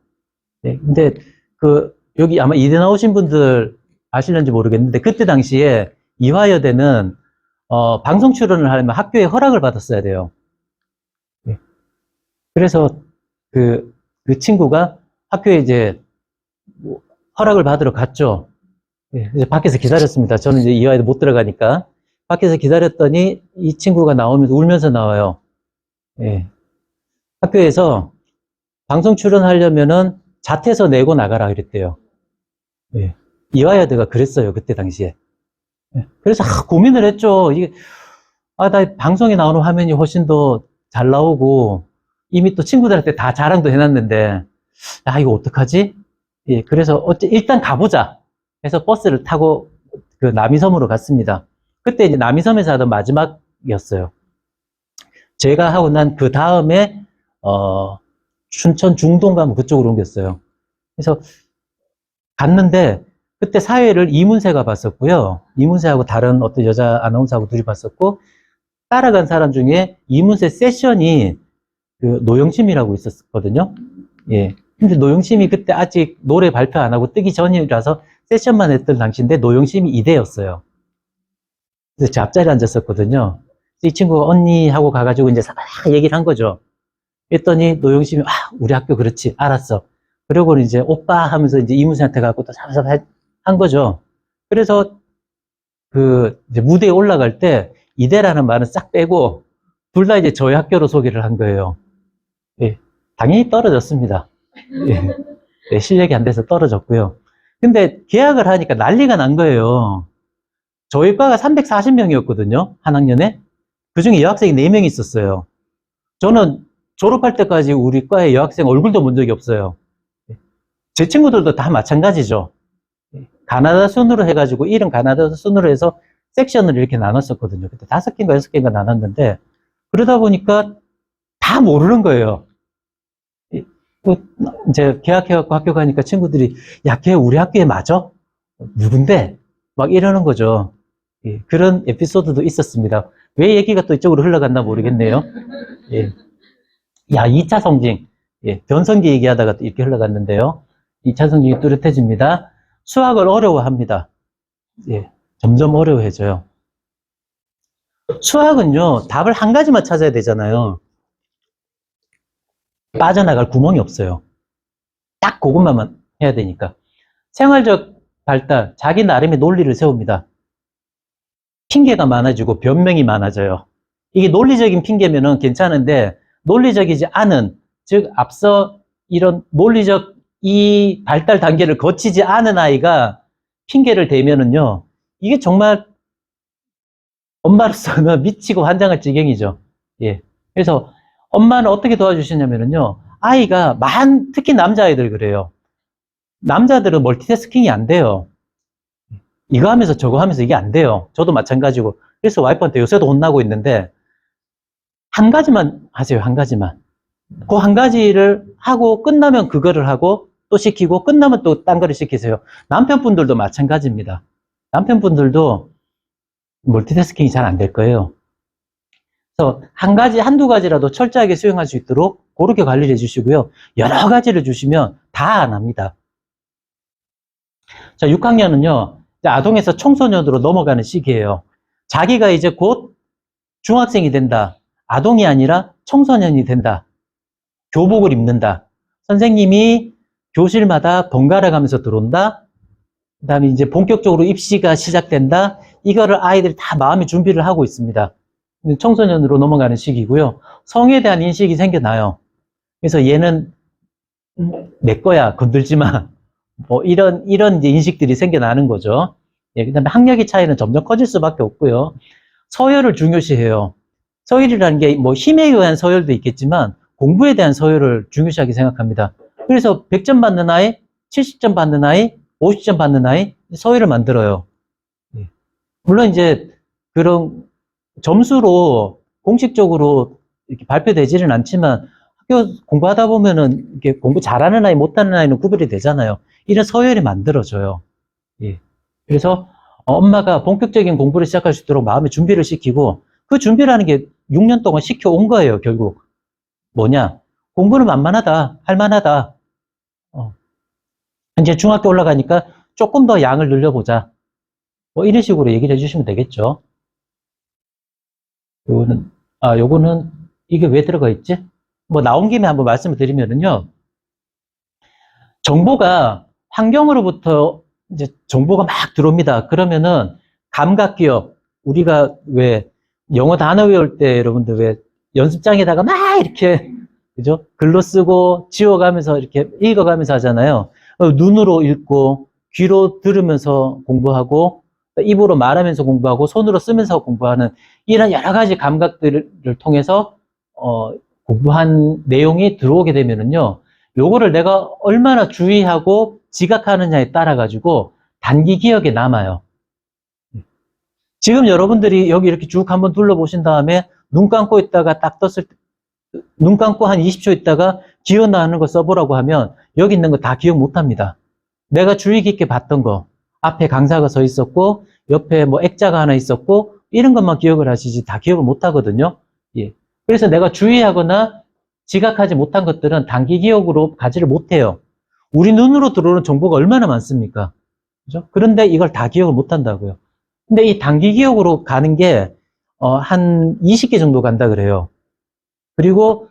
네, 근데 여기 아마 이대 나오신 분들 아실는지 모르겠는데, 그때 당시에 이화여대는 방송 출연을 하려면 학교에 허락을 받았어야 돼요. 네. 그래서 그 친구가 학교에 이제 뭐 허락을 받으러 갔죠. 네, 이제 밖에서 기다렸습니다. 저는 이제 이화여대 못 들어가니까 밖에서 기다렸더니 이 친구가 나오면서 울면서 나와요. 네. 학교에서 방송 출연하려면은 자퇴서 내고 나가라 그랬대요. 예. 이화여대가 그랬어요, 그때 당시에. 예. 그래서 고민을 했죠. 나 방송에 나오는 화면이 훨씬 더 잘 나오고, 이미 또 친구들한테 다 자랑도 해놨는데, 이거 어떡하지? 예, 그래서 일단 가보자 해서 버스를 타고 그 남이섬으로 갔습니다. 그때 이제 남이섬에서 하던 마지막이었어요. 제가 하고 난 그 다음에, 춘천 중동가 뭐 그쪽으로 옮겼어요. 그래서 갔는데 그때 사회를 이문세가 봤었고요. 이문세하고 다른 어떤 여자 아나운서하고 둘이 봤었고, 따라간 사람 중에 이문세 세션이 노영심이라고 있었거든요. 예. 근데 노영심이 그때 아직 노래 발표 안 하고 뜨기 전이라서 세션만 했던 당시인데 노영심이 2대였어요. 그래서 제 앞자리에 앉았었거든요. 이 친구가 언니 하고 가가지고 이제 막 얘기를 한 거죠. 했더니 노영심이 우리 학교 그렇지 알았어. 그리고 이제 오빠 하면서 이제 이문세한테 가고 또 삽삽 한 거죠. 그래서 이제 무대에 올라갈 때 이대라는 말은 싹 빼고 둘 다 이제 저희 학교로 소개를 한 거예요. 예, 당연히 떨어졌습니다. 예, 예, 실력이 안 돼서 떨어졌고요. 근데 계약을 하니까 난리가 난 거예요. 저희 과가 340명이었거든요. 한 학년에. 그중에 여학생이 4명이 있었어요. 저는 졸업할 때까지 우리 과에 여학생 얼굴도 본 적이 없어요. 제 친구들도 다 마찬가지죠. 가나다 순으로 해가지고, 이름 가나다 순으로 해서 섹션을 이렇게 나눴었거든요. 그때 5개인가 6개인가 나눴는데, 그러다 보니까 다 모르는 거예요. 이제 계약해갖고 학교 가니까 친구들이, 야, 걔 우리 학교에 맞아? 누군데? 막 이러는 거죠. 예, 그런 에피소드도 있었습니다. 왜 얘기가 또 이쪽으로 흘러갔나 모르겠네요. 예. 야, 2차 성징. 예, 변성기 얘기하다가 또 이렇게 흘러갔는데요. 2차 성징이 뚜렷해집니다. 수학을 어려워합니다. 예, 점점 어려워해져요. 수학은요, 답을 한 가지만 찾아야 되잖아요. 빠져나갈 구멍이 없어요. 딱 그것만 해야 되니까. 생활적 발달, 자기 나름의 논리를 세웁니다. 핑계가 많아지고 변명이 많아져요. 이게 논리적인 핑계면은 괜찮은데, 논리적이지 않은, 즉, 앞서 이런 논리적 이 발달 단계를 거치지 않은 아이가 핑계를 대면은요, 이게 정말 엄마로서는 미치고 환장할 지경이죠. 예. 그래서 엄마는 어떻게 도와주시냐면요, 아이가 특히 남자아이들 그래요. 남자들은 멀티태스킹이 안 돼요. 이거 하면서 저거 하면서 이게 안 돼요. 저도 마찬가지고. 그래서 와이프한테 요새도 혼나고 있는데, 한 가지만 하세요, 한 가지만. 그 한 가지를 하고 끝나면 그거를 하고 또 시키고 끝나면 또 딴 거를 시키세요. 남편분들도 마찬가지입니다. 남편분들도 멀티태스킹이 잘 안 될 거예요. 그래서 한두 가지라도 철저하게 수행할 수 있도록 그렇게 관리를 해주시고요. 여러 가지를 주시면 다 안 합니다. 자, 6학년은요, 이제 아동에서 청소년으로 넘어가는 시기예요. 자기가 이제 곧 중학생이 된다. 아동이 아니라 청소년이 된다. 교복을 입는다. 선생님이 교실마다 번갈아 가면서 들어온다. 그 다음에 이제 본격적으로 입시가 시작된다. 이거를 아이들이 다 마음의 준비를 하고 있습니다. 청소년으로 넘어가는 시기고요. 성에 대한 인식이 생겨나요. 그래서 얘는 내 거야, 건들지 마. 뭐 이런 이제 인식들이 생겨나는 거죠. 예, 그다음에 학력의 차이는 점점 커질 수밖에 없고요. 서열을 중요시해요. 서열이라는 게 뭐 힘에 의한 서열도 있겠지만 공부에 대한 서열을 중요시하게 생각합니다. 그래서 100점 받는 아이, 70점 받는 아이, 50점 받는 아이 서열을 만들어요. 예. 물론 이제 그런 점수로 공식적으로 이렇게 발표되지는 않지만 학교 공부하다 보면은 이렇게 공부 잘하는 아이, 못하는 아이는 구별이 되잖아요. 이런 서열이 만들어져요. 예. 그래서 엄마가 본격적인 공부를 시작할 수 있도록 마음의 준비를 시키고 그 준비라는 게 6년 동안 시켜온 거예요, 결국. 뭐냐? 공부는 만만하다, 할만하다. 이제 중학교 올라가니까 조금 더 양을 늘려보자. 뭐 이런 식으로 얘기를 해주시면 되겠죠. 요거는 이게 왜 들어가 있지? 뭐 나온 김에 한번 말씀을 드리면은요. 정보가 환경으로부터 이제 정보가 막 들어옵니다. 그러면은 감각 기억, 우리가 왜 영어 단어 외울 때 여러분들 왜 연습장에다가 막 이렇게 그죠? 글로 쓰고 지워가면서 이렇게 읽어가면서 하잖아요. 눈으로 읽고 귀로 들으면서 공부하고 입으로 말하면서 공부하고 손으로 쓰면서 공부하는 이런 여러 가지 감각들을 통해서 공부한 내용이 들어오게 되면은요. 요거를 내가 얼마나 주의하고 지각하느냐에 따라 가지고 단기 기억에 남아요. 지금 여러분들이 여기 이렇게 쭉 한번 둘러보신 다음에 눈 감고 있다가 딱 떴을 때, 눈 감고 한 20초 있다가 기억나는 거 써보라고 하면 여기 있는 거 다 기억 못 합니다. 내가 주의 깊게 봤던 거, 앞에 강사가 서 있었고, 옆에 뭐 액자가 하나 있었고, 이런 것만 기억을 하시지 다 기억을 못 하거든요. 예. 그래서 내가 주의하거나 지각하지 못한 것들은 단기 기억으로 가지를 못해요. 우리 눈으로 들어오는 정보가 얼마나 많습니까? 그죠? 그런데 이걸 다 기억을 못 한다고요. 근데 이 단기 기억으로 가는 게, 한 20개 정도 간다 그래요. 그리고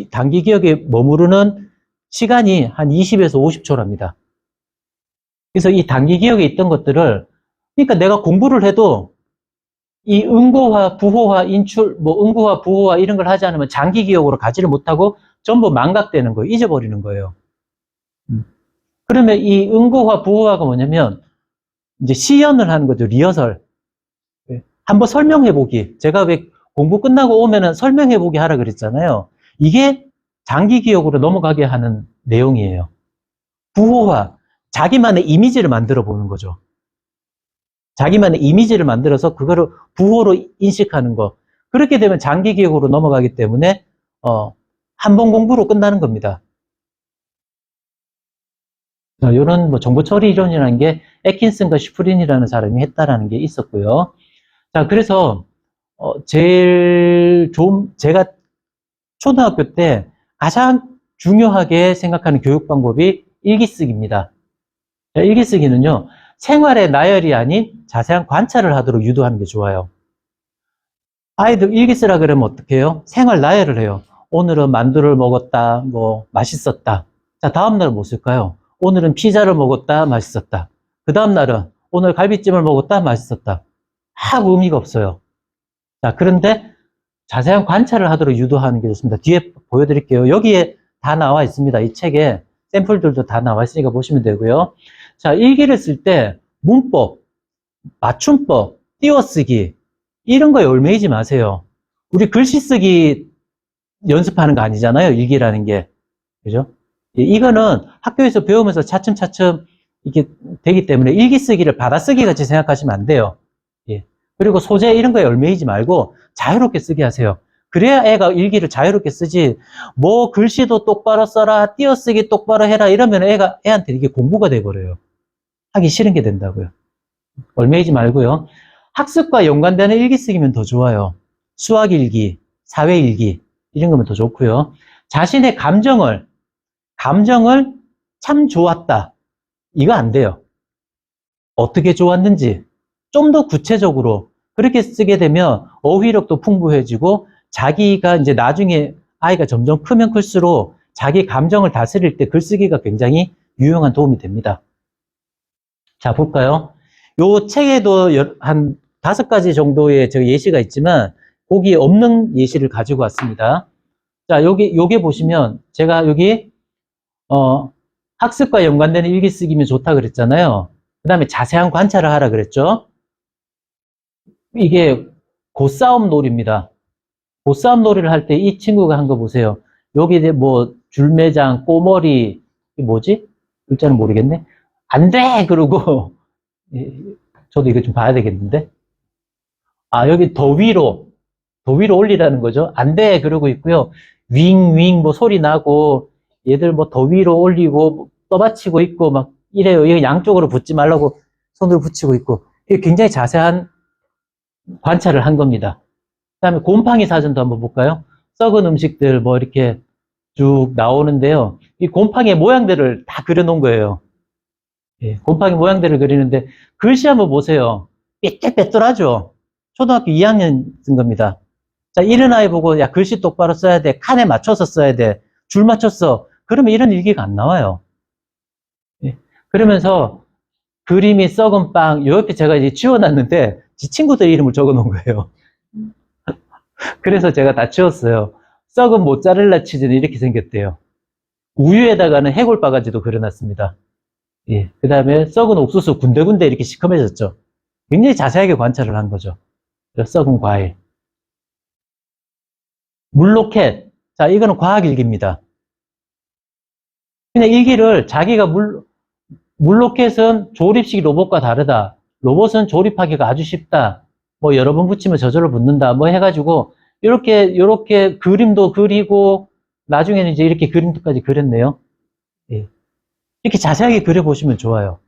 단기 기억에 머무르는 시간이 한 20에서 50초랍니다. 그래서 이 단기 기억에 있던 것들을, 그러니까 내가 공부를 해도 이 응고화, 부호화, 인출, 뭐 응고화, 부호화 이런 걸 하지 않으면 장기 기억으로 가지를 못하고 전부 망각되는 거예요. 잊어버리는 거예요. 그러면 이 응고화, 부호화가 뭐냐면 이제 시연을 하는 거죠. 리허설. 한번 설명해보기. 제가 왜 공부 끝나고 오면은 설명해보기 하라 그랬잖아요. 이게 장기 기억으로 넘어가게 하는 내용이에요. 부호화. 자기만의 이미지를 만들어 보는 거죠. 자기만의 이미지를 만들어서 그거를 부호로 인식하는 거. 그렇게 되면 장기 기억으로 넘어가기 때문에 한 번 공부로 끝나는 겁니다. 이런 뭐 정보 처리 이론이라는 게 애킨슨과 슈프린이라는 사람이 했다라는 게 있었고요. 자, 그래서 제가 초등학교 때 가장 중요하게 생각하는 교육 방법이 일기쓰기입니다. 일기쓰기는요, 생활의 나열이 아닌 자세한 관찰을 하도록 유도하는 게 좋아요. 아이들 일기 쓰라 그러면 어떻게 해요? 생활 나열을 해요. 오늘은 만두를 먹었다, 뭐 맛있었다. 자, 다음날은 뭐 쓸까요? 오늘은 피자를 먹었다, 맛있었다. 그 다음날은 오늘 갈비찜을 먹었다, 맛있었다. 아무 의미가 없어요. 자, 그런데 자세한 관찰을 하도록 유도하는 게 좋습니다. 뒤에 보여드릴게요. 여기에 다 나와 있습니다. 이 책에 샘플들도 다 나와 있으니까 보시면 되고요. 자, 일기를 쓸 때 문법, 맞춤법, 띄어쓰기 이런 거에 얽매이지 마세요. 우리 글씨 쓰기 연습하는 거 아니잖아요. 일기라는 게. 그죠? 이거는 학교에서 배우면서 차츰차츰 이게 되기 때문에 일기 쓰기를 받아쓰기 같이 생각하시면 안 돼요. 예. 그리고 소재 이런 거에 얽매이지 말고 자유롭게 쓰게 하세요. 그래야 애가 일기를 자유롭게 쓰지, 뭐 글씨도 똑바로 써라, 띄어쓰기 똑바로 해라 이러면 애한테 이게 공부가 돼버려요. 하기 싫은 게 된다고요. 얽매이지 말고요. 학습과 연관되는 일기 쓰기면 더 좋아요. 수학 일기, 사회 일기 이런 거면 더 좋고요. 자신의 감정을 참 좋았다. 이거 안 돼요. 어떻게 좋았는지 좀 더 구체적으로 그렇게 쓰게 되면 어휘력도 풍부해지고 자기가 이제 나중에 아이가 점점 크면 클수록 자기 감정을 다스릴 때 글쓰기가 굉장히 유용한 도움이 됩니다. 자, 볼까요? 요 책에도 한 5가지 정도의 예시가 있지만 거기에 없는 예시를 가지고 왔습니다. 자, 요게 보시면 제가 여기 학습과 연관되는 일기 쓰기면 좋다 그랬잖아요. 그 다음에 자세한 관찰을 하라 그랬죠. 이게 고싸움 놀이입니다. 고싸움 놀이를 할 때 이 친구가 한 거 보세요. 여기 뭐 줄매장, 꼬머리, 이 뭐지? 글자는 모르겠네. 안 돼! 그러고 저도 이거 좀 봐야 되겠는데. 아, 여기 더 위로 올리라는 거죠. 안 돼! 그러고 있고요. 윙윙 뭐 소리 나고 얘들 뭐 더 위로 올리고 떠받치고 있고 막 이래요. 이거 양쪽으로 붙지 말라고 손으로 붙이고 있고. 이게 굉장히 자세한 관찰을 한 겁니다. 그 다음에 곰팡이 사전도 한번 볼까요? 썩은 음식들 뭐 이렇게 쭉 나오는데요. 이 곰팡이의 모양들을 다 그려놓은 거예요. 예, 곰팡이 모양들을 그리는데 글씨 한번 보세요. 삐뚤빼뚤하죠? 초등학교 2학년 쓴 겁니다. 자, 이런 아이 보고 야 글씨 똑바로 써야 돼. 칸에 맞춰서 써야 돼. 줄 맞췄어. 그러면 이런 일기가 안 나와요. 예, 그러면서 그림이 썩은 빵, 요 옆에 제가 이제 지워놨는데 지 친구들 이름을 적어 놓은 거예요. 그래서 제가 다 지웠어요. 썩은 모짜렐라 치즈는 이렇게 생겼대요. 우유에다가는 해골 바가지도 그려놨습니다. 예. 그 다음에 썩은 옥수수 군데군데 이렇게 시커매졌죠. 굉장히 자세하게 관찰을 한 거죠. 썩은 과일. 물로켓. 자, 이거는 과학일기입니다. 그냥 일기를 자기가 물로켓은 조립식 로봇과 다르다. 로봇은 조립하기가 아주 쉽다. 뭐 여러 번 붙이면 저절로 붙는다. 뭐 해가지고 요렇게 그림도 그리고 나중에는 이제 이렇게 그림도까지 그렸네요. 예. 이렇게 자세하게 그려보시면 좋아요.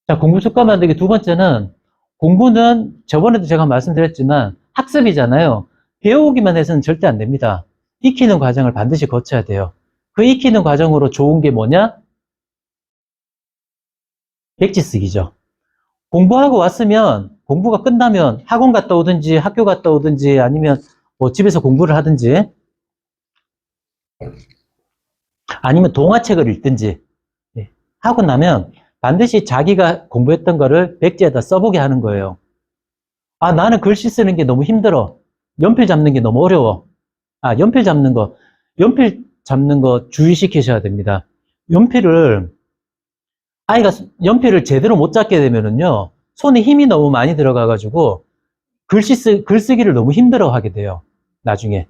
자, 공부 습관 만들기 두 번째는 공부는 저번에도 제가 말씀드렸지만 학습이잖아요. 배우기만 해서는 절대 안 됩니다. 익히는 과정을 반드시 거쳐야 돼요. 그 익히는 과정으로 좋은 게 뭐냐? 백지 쓰기죠. 공부하고 왔으면 공부가 끝나면 학원 갔다 오든지 학교 갔다 오든지 아니면 뭐 집에서 공부를 하든지 아니면 동화책을 읽든지 하고 나면 반드시 자기가 공부했던 거를 백지에다 써보게 하는 거예요. 아, 나는 글씨 쓰는 게 너무 힘들어. 연필 잡는 게 너무 어려워. 아, 연필 잡는 거 주의시키셔야 됩니다. 아이가 연필을 제대로 못 잡게 되면은요, 손에 힘이 너무 많이 들어가가지고, 글쓰기를 너무 힘들어 하게 돼요. 나중에.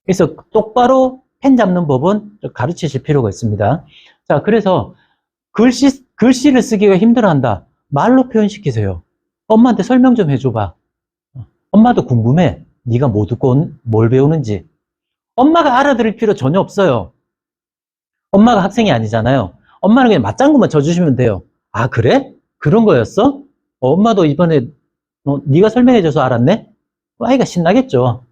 그래서 똑바로 펜 잡는 법은 가르치실 필요가 있습니다. 자, 그래서 글씨를 쓰기가 힘들어한다. 말로 표현시키세요. 엄마한테 설명 좀 해줘봐. 엄마도 궁금해. 네가 뭐 듣고 뭘 배우는지. 엄마가 알아들을 필요 전혀 없어요. 엄마가 학생이 아니잖아요. 엄마는 그냥 맞장구만 쳐주시면 돼요. 아, 그래? 그런 거였어? 엄마도 이번에 네가 설명해줘서 알았네? 아이가 신나겠죠.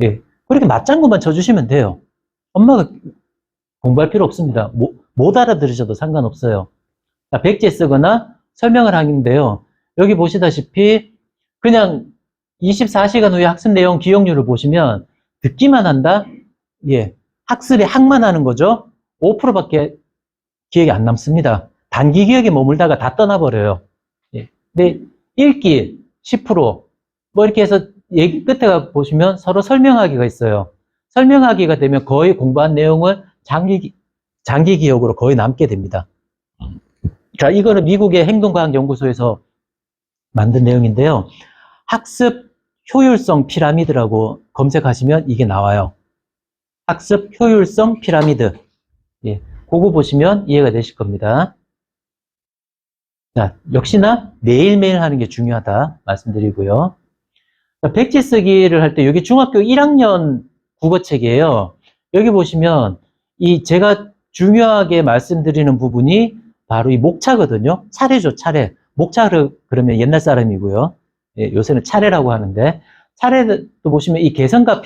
예, 그렇게 맞장구만 쳐주시면 돼요. 엄마가 공부할 필요 없습니다. 못 알아들으셔도 상관없어요. 자, 백지에 쓰거나 설명을 하는데요. 여기 보시다시피 그냥 24시간 후에 학습 내용 기억률을 보시면 듣기만 한다? 예, 학습에 학만 하는 거죠. 5%밖에 기억이 안 남습니다. 단기 기억에 머물다가 다 떠나버려요. 예. 근데 읽기 10%, 뭐 이렇게 해서 얘기 끝에 가 보시면 서로 설명하기가 있어요. 설명하기가 되면 거의 공부한 내용을 장기 기억으로 거의 남게 됩니다. 자, 이거는 미국의 행동과학연구소에서 만든 내용인데요. 학습 효율성 피라미드라고 검색하시면 이게 나와요. 학습 효율성 피라미드. 예, 그거 보시면 이해가 되실 겁니다. 자, 역시나 매일매일 하는 게 중요하다 말씀드리고요. 자, 백지 쓰기를 할 때 여기 중학교 1학년 국어책이에요. 여기 보시면 제가 중요하게 말씀드리는 부분이 바로 이 목차거든요. 차례죠, 차례. 목차를 그러면 옛날 사람이고요. 예, 요새는 차례라고 하는데 차례도 보시면 이 개성과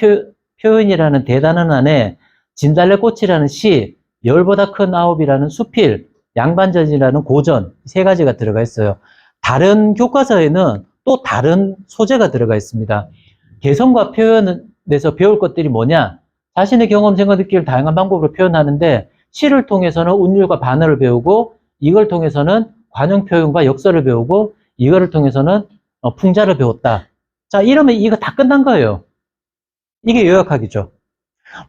표현이라는 대단원 안에 진달래꽃이라는 시, 열보다 큰 아홉이라는 수필, 양반전이라는 고전 세 가지가 들어가 있어요. 다른 교과서에는 또 다른 소재가 들어가 있습니다. 개성과 표현에서 배울 것들이 뭐냐? 자신의 경험, 생각, 느낌을 다양한 방법으로 표현하는데 시를 통해서는 운율과 반어를 배우고 이걸 통해서는 관용 표현과 역설을 배우고 이거를 통해서는 풍자를 배웠다. 자, 이러면 이거 다 끝난 거예요. 이게 요약하기죠.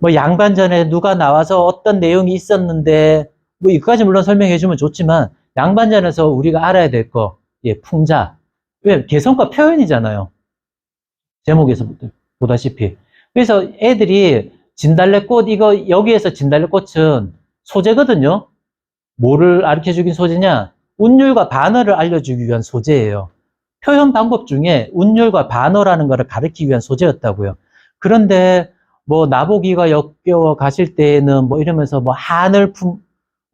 뭐 양반전에 누가 나와서 어떤 내용이 있었는데 뭐 이거까지 물론 설명해 주면 좋지만 양반전에서 우리가 알아야 될 거, 예, 풍자. 왜? 개성과 표현이잖아요. 제목에서 보다시피. 그래서 애들이 진달래꽃, 이거, 여기에서 진달래꽃은 소재거든요. 뭐를 가르쳐 주긴 소재냐? 운율과 반어를 알려주기 위한 소재예요. 표현 방법 중에 운율과 반어라는 것을 가르치기 위한 소재였다고요. 그런데 뭐 나보기가 역겨워 가실 때에는 뭐 이러면서 뭐 한을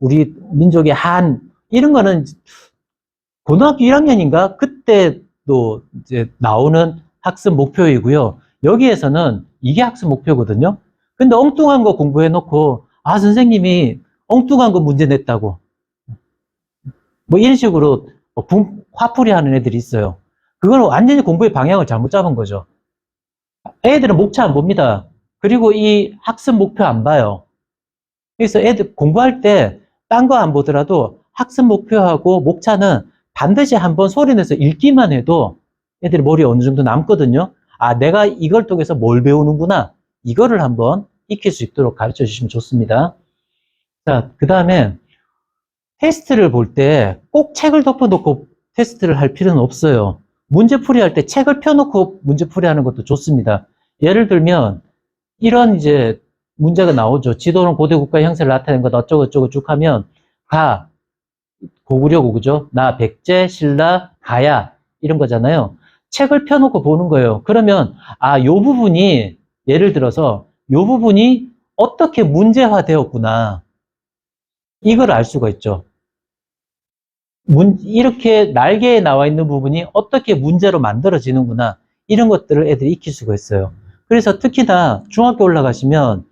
우리 민족의 한 이런 거는 고등학교 1학년인가 그때도 이제 나오는 학습 목표이고요. 여기에서는 이게 학습 목표거든요. 근데 엉뚱한 거 공부해 놓고 아 선생님이 엉뚱한 거 문제 냈다고 뭐 이런 식으로 화풀이 하는 애들이 있어요. 그거는 완전히 공부의 방향을 잘못 잡은 거죠. 애들은 목차 안 봅니다. 그리고 이 학습 목표 안 봐요. 그래서 애들 공부할 때 딴 거 안 보더라도 학습 목표하고 목차는 반드시 한번 소리내서 읽기만 해도 애들이 머리에 어느 정도 남거든요. 아, 내가 이걸 통해서 뭘 배우는구나. 이거를 한번 익힐 수 있도록 가르쳐 주시면 좋습니다. 자, 그 다음에 테스트를 볼 때 꼭 책을 덮어놓고 테스트를 할 필요는 없어요. 문제풀이 할 때 책을 펴놓고 문제풀이 하는 것도 좋습니다. 예를 들면 이런 이제 문제가 나오죠. 지도는 고대 국가의 형세를 나타낸 것 어쩌고저쩌고 쭉 하면 가, 고구려고 그죠? 나, 백제, 신라, 가야 이런 거잖아요. 책을 펴놓고 보는 거예요. 그러면 아, 요 부분이 예를 들어서 요 부분이 어떻게 문제화되었구나. 이걸 알 수가 있죠. 이렇게 날개에 나와 있는 부분이 어떻게 문제로 만들어지는구나. 이런 것들을 애들이 익힐 수가 있어요. 그래서 특히나 중학교 올라가시면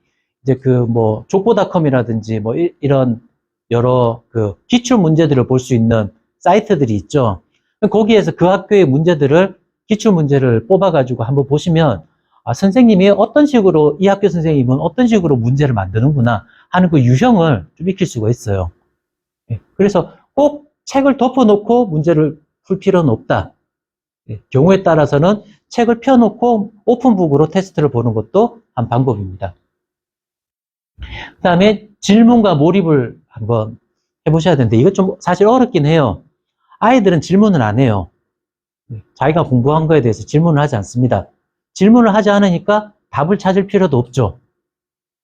이제 그 뭐 족보닷컴이라든지 뭐 이런 여러 그 기출 문제들을 볼 수 있는 사이트들이 있죠. 거기에서 그 학교의 문제들을 기출 문제를 뽑아가지고 한번 보시면 아, 선생님이 어떤 식으로 이 학교 선생님은 어떤 식으로 문제를 만드는구나 하는 그 유형을 좀 익힐 수가 있어요. 그래서 꼭 책을 덮어놓고 문제를 풀 필요는 없다. 경우에 따라서는 책을 펴놓고 오픈북으로 테스트를 보는 것도 한 방법입니다. 그 다음에 질문과 몰입을 한번 해보셔야 되는데 이거 좀 사실 어렵긴 해요. 아이들은 질문을 안 해요. 자기가 공부한 거에 대해서 질문을 하지 않습니다. 질문을 하지 않으니까 답을 찾을 필요도 없죠.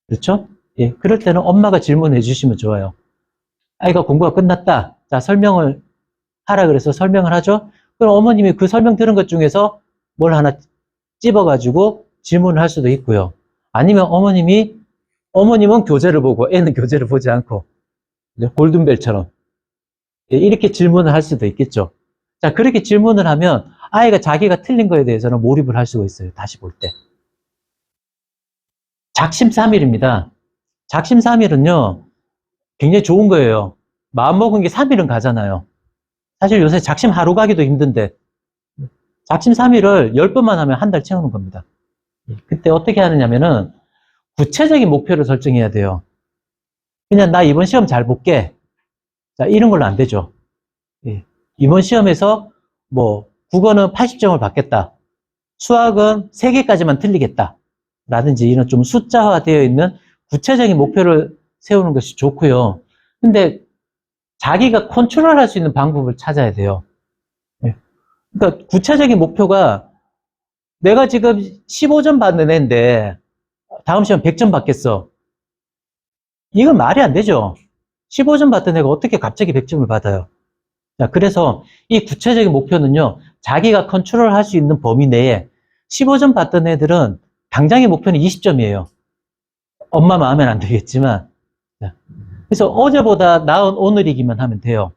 그렇죠? 예, 그럴 때는 엄마가 질문해 주시면 좋아요. 아이가 공부가 끝났다. 자, 설명을 하라 그래서 설명을 하죠. 그럼 어머님이 그 설명 들은 것 중에서 뭘 하나 찝어가지고 질문을 할 수도 있고요. 아니면 어머님은 교재를 보고 애는 교재를 보지 않고 골든벨처럼 이렇게 질문을 할 수도 있겠죠. 자, 그렇게 질문을 하면 아이가 자기가 틀린 거에 대해서는 몰입을 할 수가 있어요. 다시 볼 때. 작심삼일입니다. 작심삼일은요, 굉장히 좋은 거예요. 마음먹은 게 3일은 가잖아요. 사실 요새 작심 하루 가기도 힘든데, 작심 3일을 10번만 하면 한 달 채우는 겁니다. 그때 어떻게 하느냐면은, 구체적인 목표를 설정해야 돼요. 그냥 나 이번 시험 잘 볼게. 자, 이런 걸로 안 되죠. 이번 시험에서 뭐, 국어는 80점을 받겠다. 수학은 3개까지만 틀리겠다. 라든지 이런 좀 숫자화되어 있는 구체적인 목표를 세우는 것이 좋고요. 근데 자기가 컨트롤할 수 있는 방법을 찾아야 돼요. 그러니까 구체적인 목표가 내가 지금 15점 받는 애인데 다음 시험 100점 받겠어. 이건 말이 안 되죠. 15점 받던 애가 어떻게 갑자기 100점을 받아요? 자, 그래서 이 구체적인 목표는요, 자기가 컨트롤할 수 있는 범위 내에 15점 받던 애들은 당장의 목표는 20점이에요. 엄마 마음엔 안 되겠지만. 그래서 어제보다 나은 오늘이기만 하면 돼요.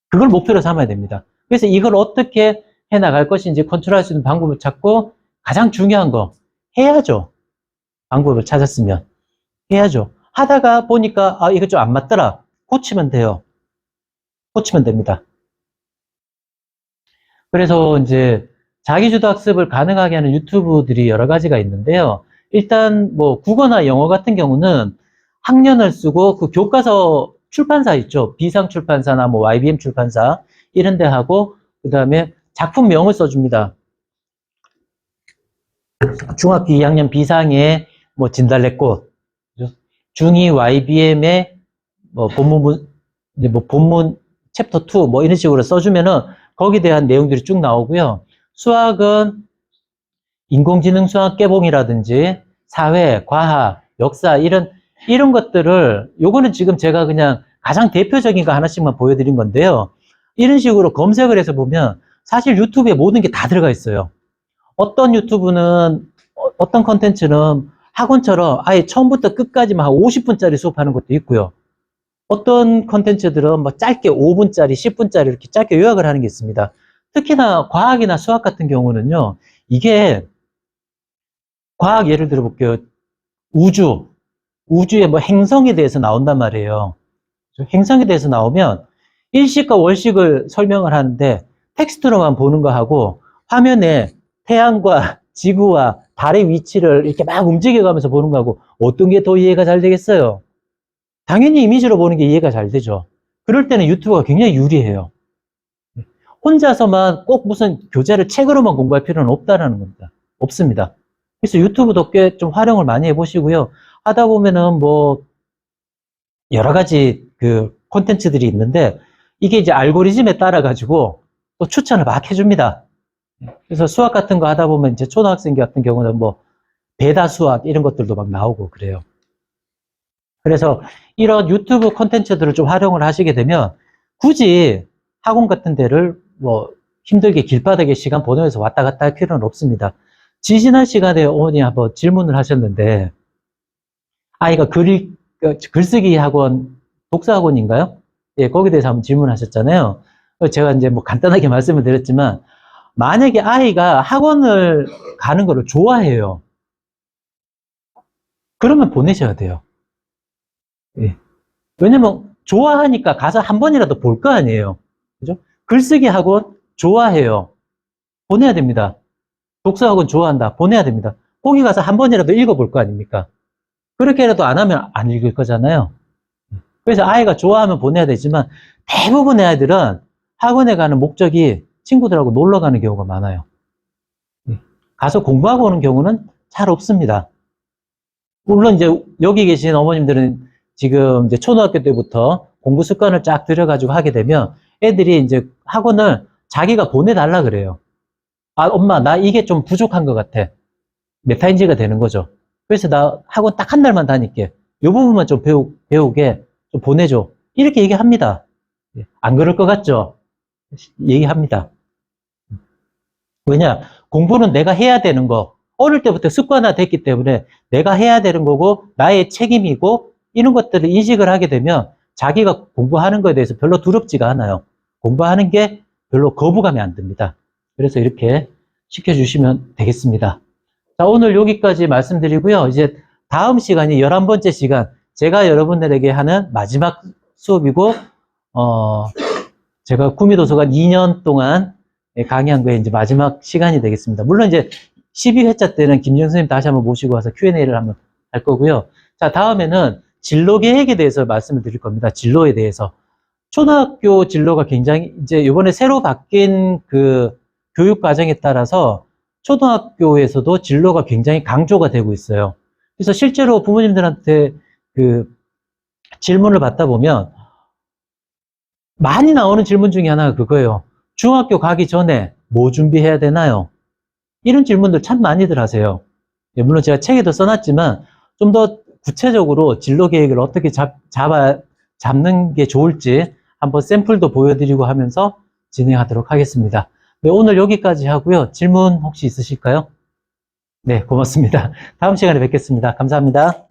그걸 목표로 삼아야 됩니다. 그래서 이걸 어떻게 해나갈 것인지 컨트롤할 수 있는 방법을 찾고 가장 중요한 거 해야죠. 방법을 찾았으면 해야죠. 하다가 보니까 아 이거 좀 안 맞더라. 고치면 돼요. 고치면 됩니다. 그래서 이제 자기주도 학습을 가능하게 하는 유튜브들이 여러 가지가 있는데요. 일단 뭐 국어나 영어 같은 경우는 학년을 쓰고 그 교과서 출판사 있죠. 비상 출판사나 뭐 YBM 출판사 이런 데 하고 그다음에 작품명을 써줍니다. 중학교 2학년 비상에 뭐 진달래꽃, 중2 YBM의 뭐 본문 챕터 2 뭐 이런 식으로 써주면은 거기에 대한 내용들이 쭉 나오고요. 수학은 인공지능 수학 개봉이라든지 사회, 과학, 역사 이런 것들을 요거는 지금 제가 그냥 가장 대표적인 거 하나씩만 보여드린 건데요. 이런 식으로 검색을 해서 보면 사실 유튜브에 모든 게 다 들어가 있어요. 어떤 유튜브는 어떤 컨텐츠는 학원처럼 아예 처음부터 끝까지만 한 50분짜리 수업하는 것도 있고요. 어떤 컨텐츠들은 뭐 짧게 5분짜리, 10분짜리 이렇게 짧게 요약을 하는 게 있습니다. 특히나 과학이나 수학 같은 경우는요, 이게 과학 예를 들어 볼게요. 우주에 뭐 행성에 대해서 나온단 말이에요. 행성에 대해서 나오면 일식과 월식을 설명을 하는데 텍스트로만 보는 거하고 화면에 태양과 지구와 달의 위치를 이렇게 막 움직여가면서 보는 거하고 어떤 게 더 이해가 잘 되겠어요? 당연히 이미지로 보는 게 이해가 잘 되죠. 그럴 때는 유튜브가 굉장히 유리해요. 혼자서만 꼭 무슨 교재를 책으로만 공부할 필요는 없다라는 겁니다. 없습니다. 그래서 유튜브도 꽤 좀 활용을 많이 해보시고요. 하다 보면은 뭐 여러 가지 그 콘텐츠들이 있는데 이게 이제 알고리즘에 따라 가지고 또 추천을 막 해줍니다. 그래서 수학 같은 거 하다 보면 이제 초등학생 같은 경우는 뭐 배다 수학 이런 것들도 막 나오고 그래요. 그래서 이런 유튜브 콘텐츠들을 좀 활용을 하시게 되면 굳이 학원 같은 데를 뭐 힘들게 길바닥에 시간 보내면서 왔다 갔다 할 필요는 없습니다. 지지난 시간에 어머니 한번 질문을 하셨는데 아이가 글쓰기 학원, 독서 학원인가요? 예, 거기에 대해서 한번 질문하셨잖아요. 제가 이제 뭐 간단하게 말씀을 드렸지만 만약에 아이가 학원을 가는 거를 좋아해요. 그러면 보내셔야 돼요. 예. 왜냐면 좋아하니까 가서 한 번이라도 볼 거 아니에요. 그죠? 글쓰기 학원 좋아해요. 보내야 됩니다. 독서 학원 좋아한다. 보내야 됩니다. 거기 가서 한 번이라도 읽어볼 거 아닙니까? 그렇게라도 안 하면 안 읽을 거잖아요. 그래서 아이가 좋아하면 보내야 되지만 대부분의 아이들은 학원에 가는 목적이 친구들하고 놀러 가는 경우가 많아요. 가서 공부하고 오는 경우는 잘 없습니다. 물론 이제 여기 계신 어머님들은 지금 이제 초등학교 때부터 공부 습관을 쫙 들여가지고 하게 되면 애들이 이제 학원을 자기가 보내달라 그래요. 아, 엄마, 나 이게 좀 부족한 것 같아. 메타인지가 되는 거죠. 그래서 나 학원 딱 한 달만 다닐게. 이 부분만 좀 배우게 좀 보내줘. 이렇게 얘기합니다. 안 그럴 것 같죠? 얘기합니다. 왜냐? 공부는 내가 해야 되는 거. 어릴 때부터 습관화 됐기 때문에 내가 해야 되는 거고 나의 책임이고 이런 것들을 인식을 하게 되면 자기가 공부하는 거에 대해서 별로 두렵지가 않아요. 공부하는 게 별로 거부감이 안 듭니다. 그래서 이렇게 시켜주시면 되겠습니다. 자, 오늘 여기까지 말씀드리고요. 이제 다음 시간이 11번째 시간, 제가 여러분들에게 하는 마지막 수업이고, 제가 구미도서관 2년 동안 강의한 거에 이제 마지막 시간이 되겠습니다. 물론 이제 12회차 때는 김정 선생님 다시 한번 모시고 와서 Q&A를 한번 할 거고요. 자, 다음에는 진로 계획에 대해서 말씀을 드릴 겁니다. 진로에 대해서. 초등학교 진로가 굉장히 이제 이번에 새로 바뀐 그 교육 과정에 따라서 초등학교에서도 진로가 굉장히 강조가 되고 있어요. 그래서 실제로 부모님들한테 그 질문을 받다 보면 많이 나오는 질문 중에 하나가 그거예요. 중학교 가기 전에 뭐 준비해야 되나요? 이런 질문들 참 많이들 하세요. 물론 제가 책에도 써놨지만 좀 더 구체적으로 진로 계획을 어떻게 잡는 게 좋을지 한번 샘플도 보여드리고 하면서 진행하도록 하겠습니다. 네, 오늘 여기까지 하고요. 질문 혹시 있으실까요? 네, 고맙습니다. 다음 시간에 뵙겠습니다. 감사합니다.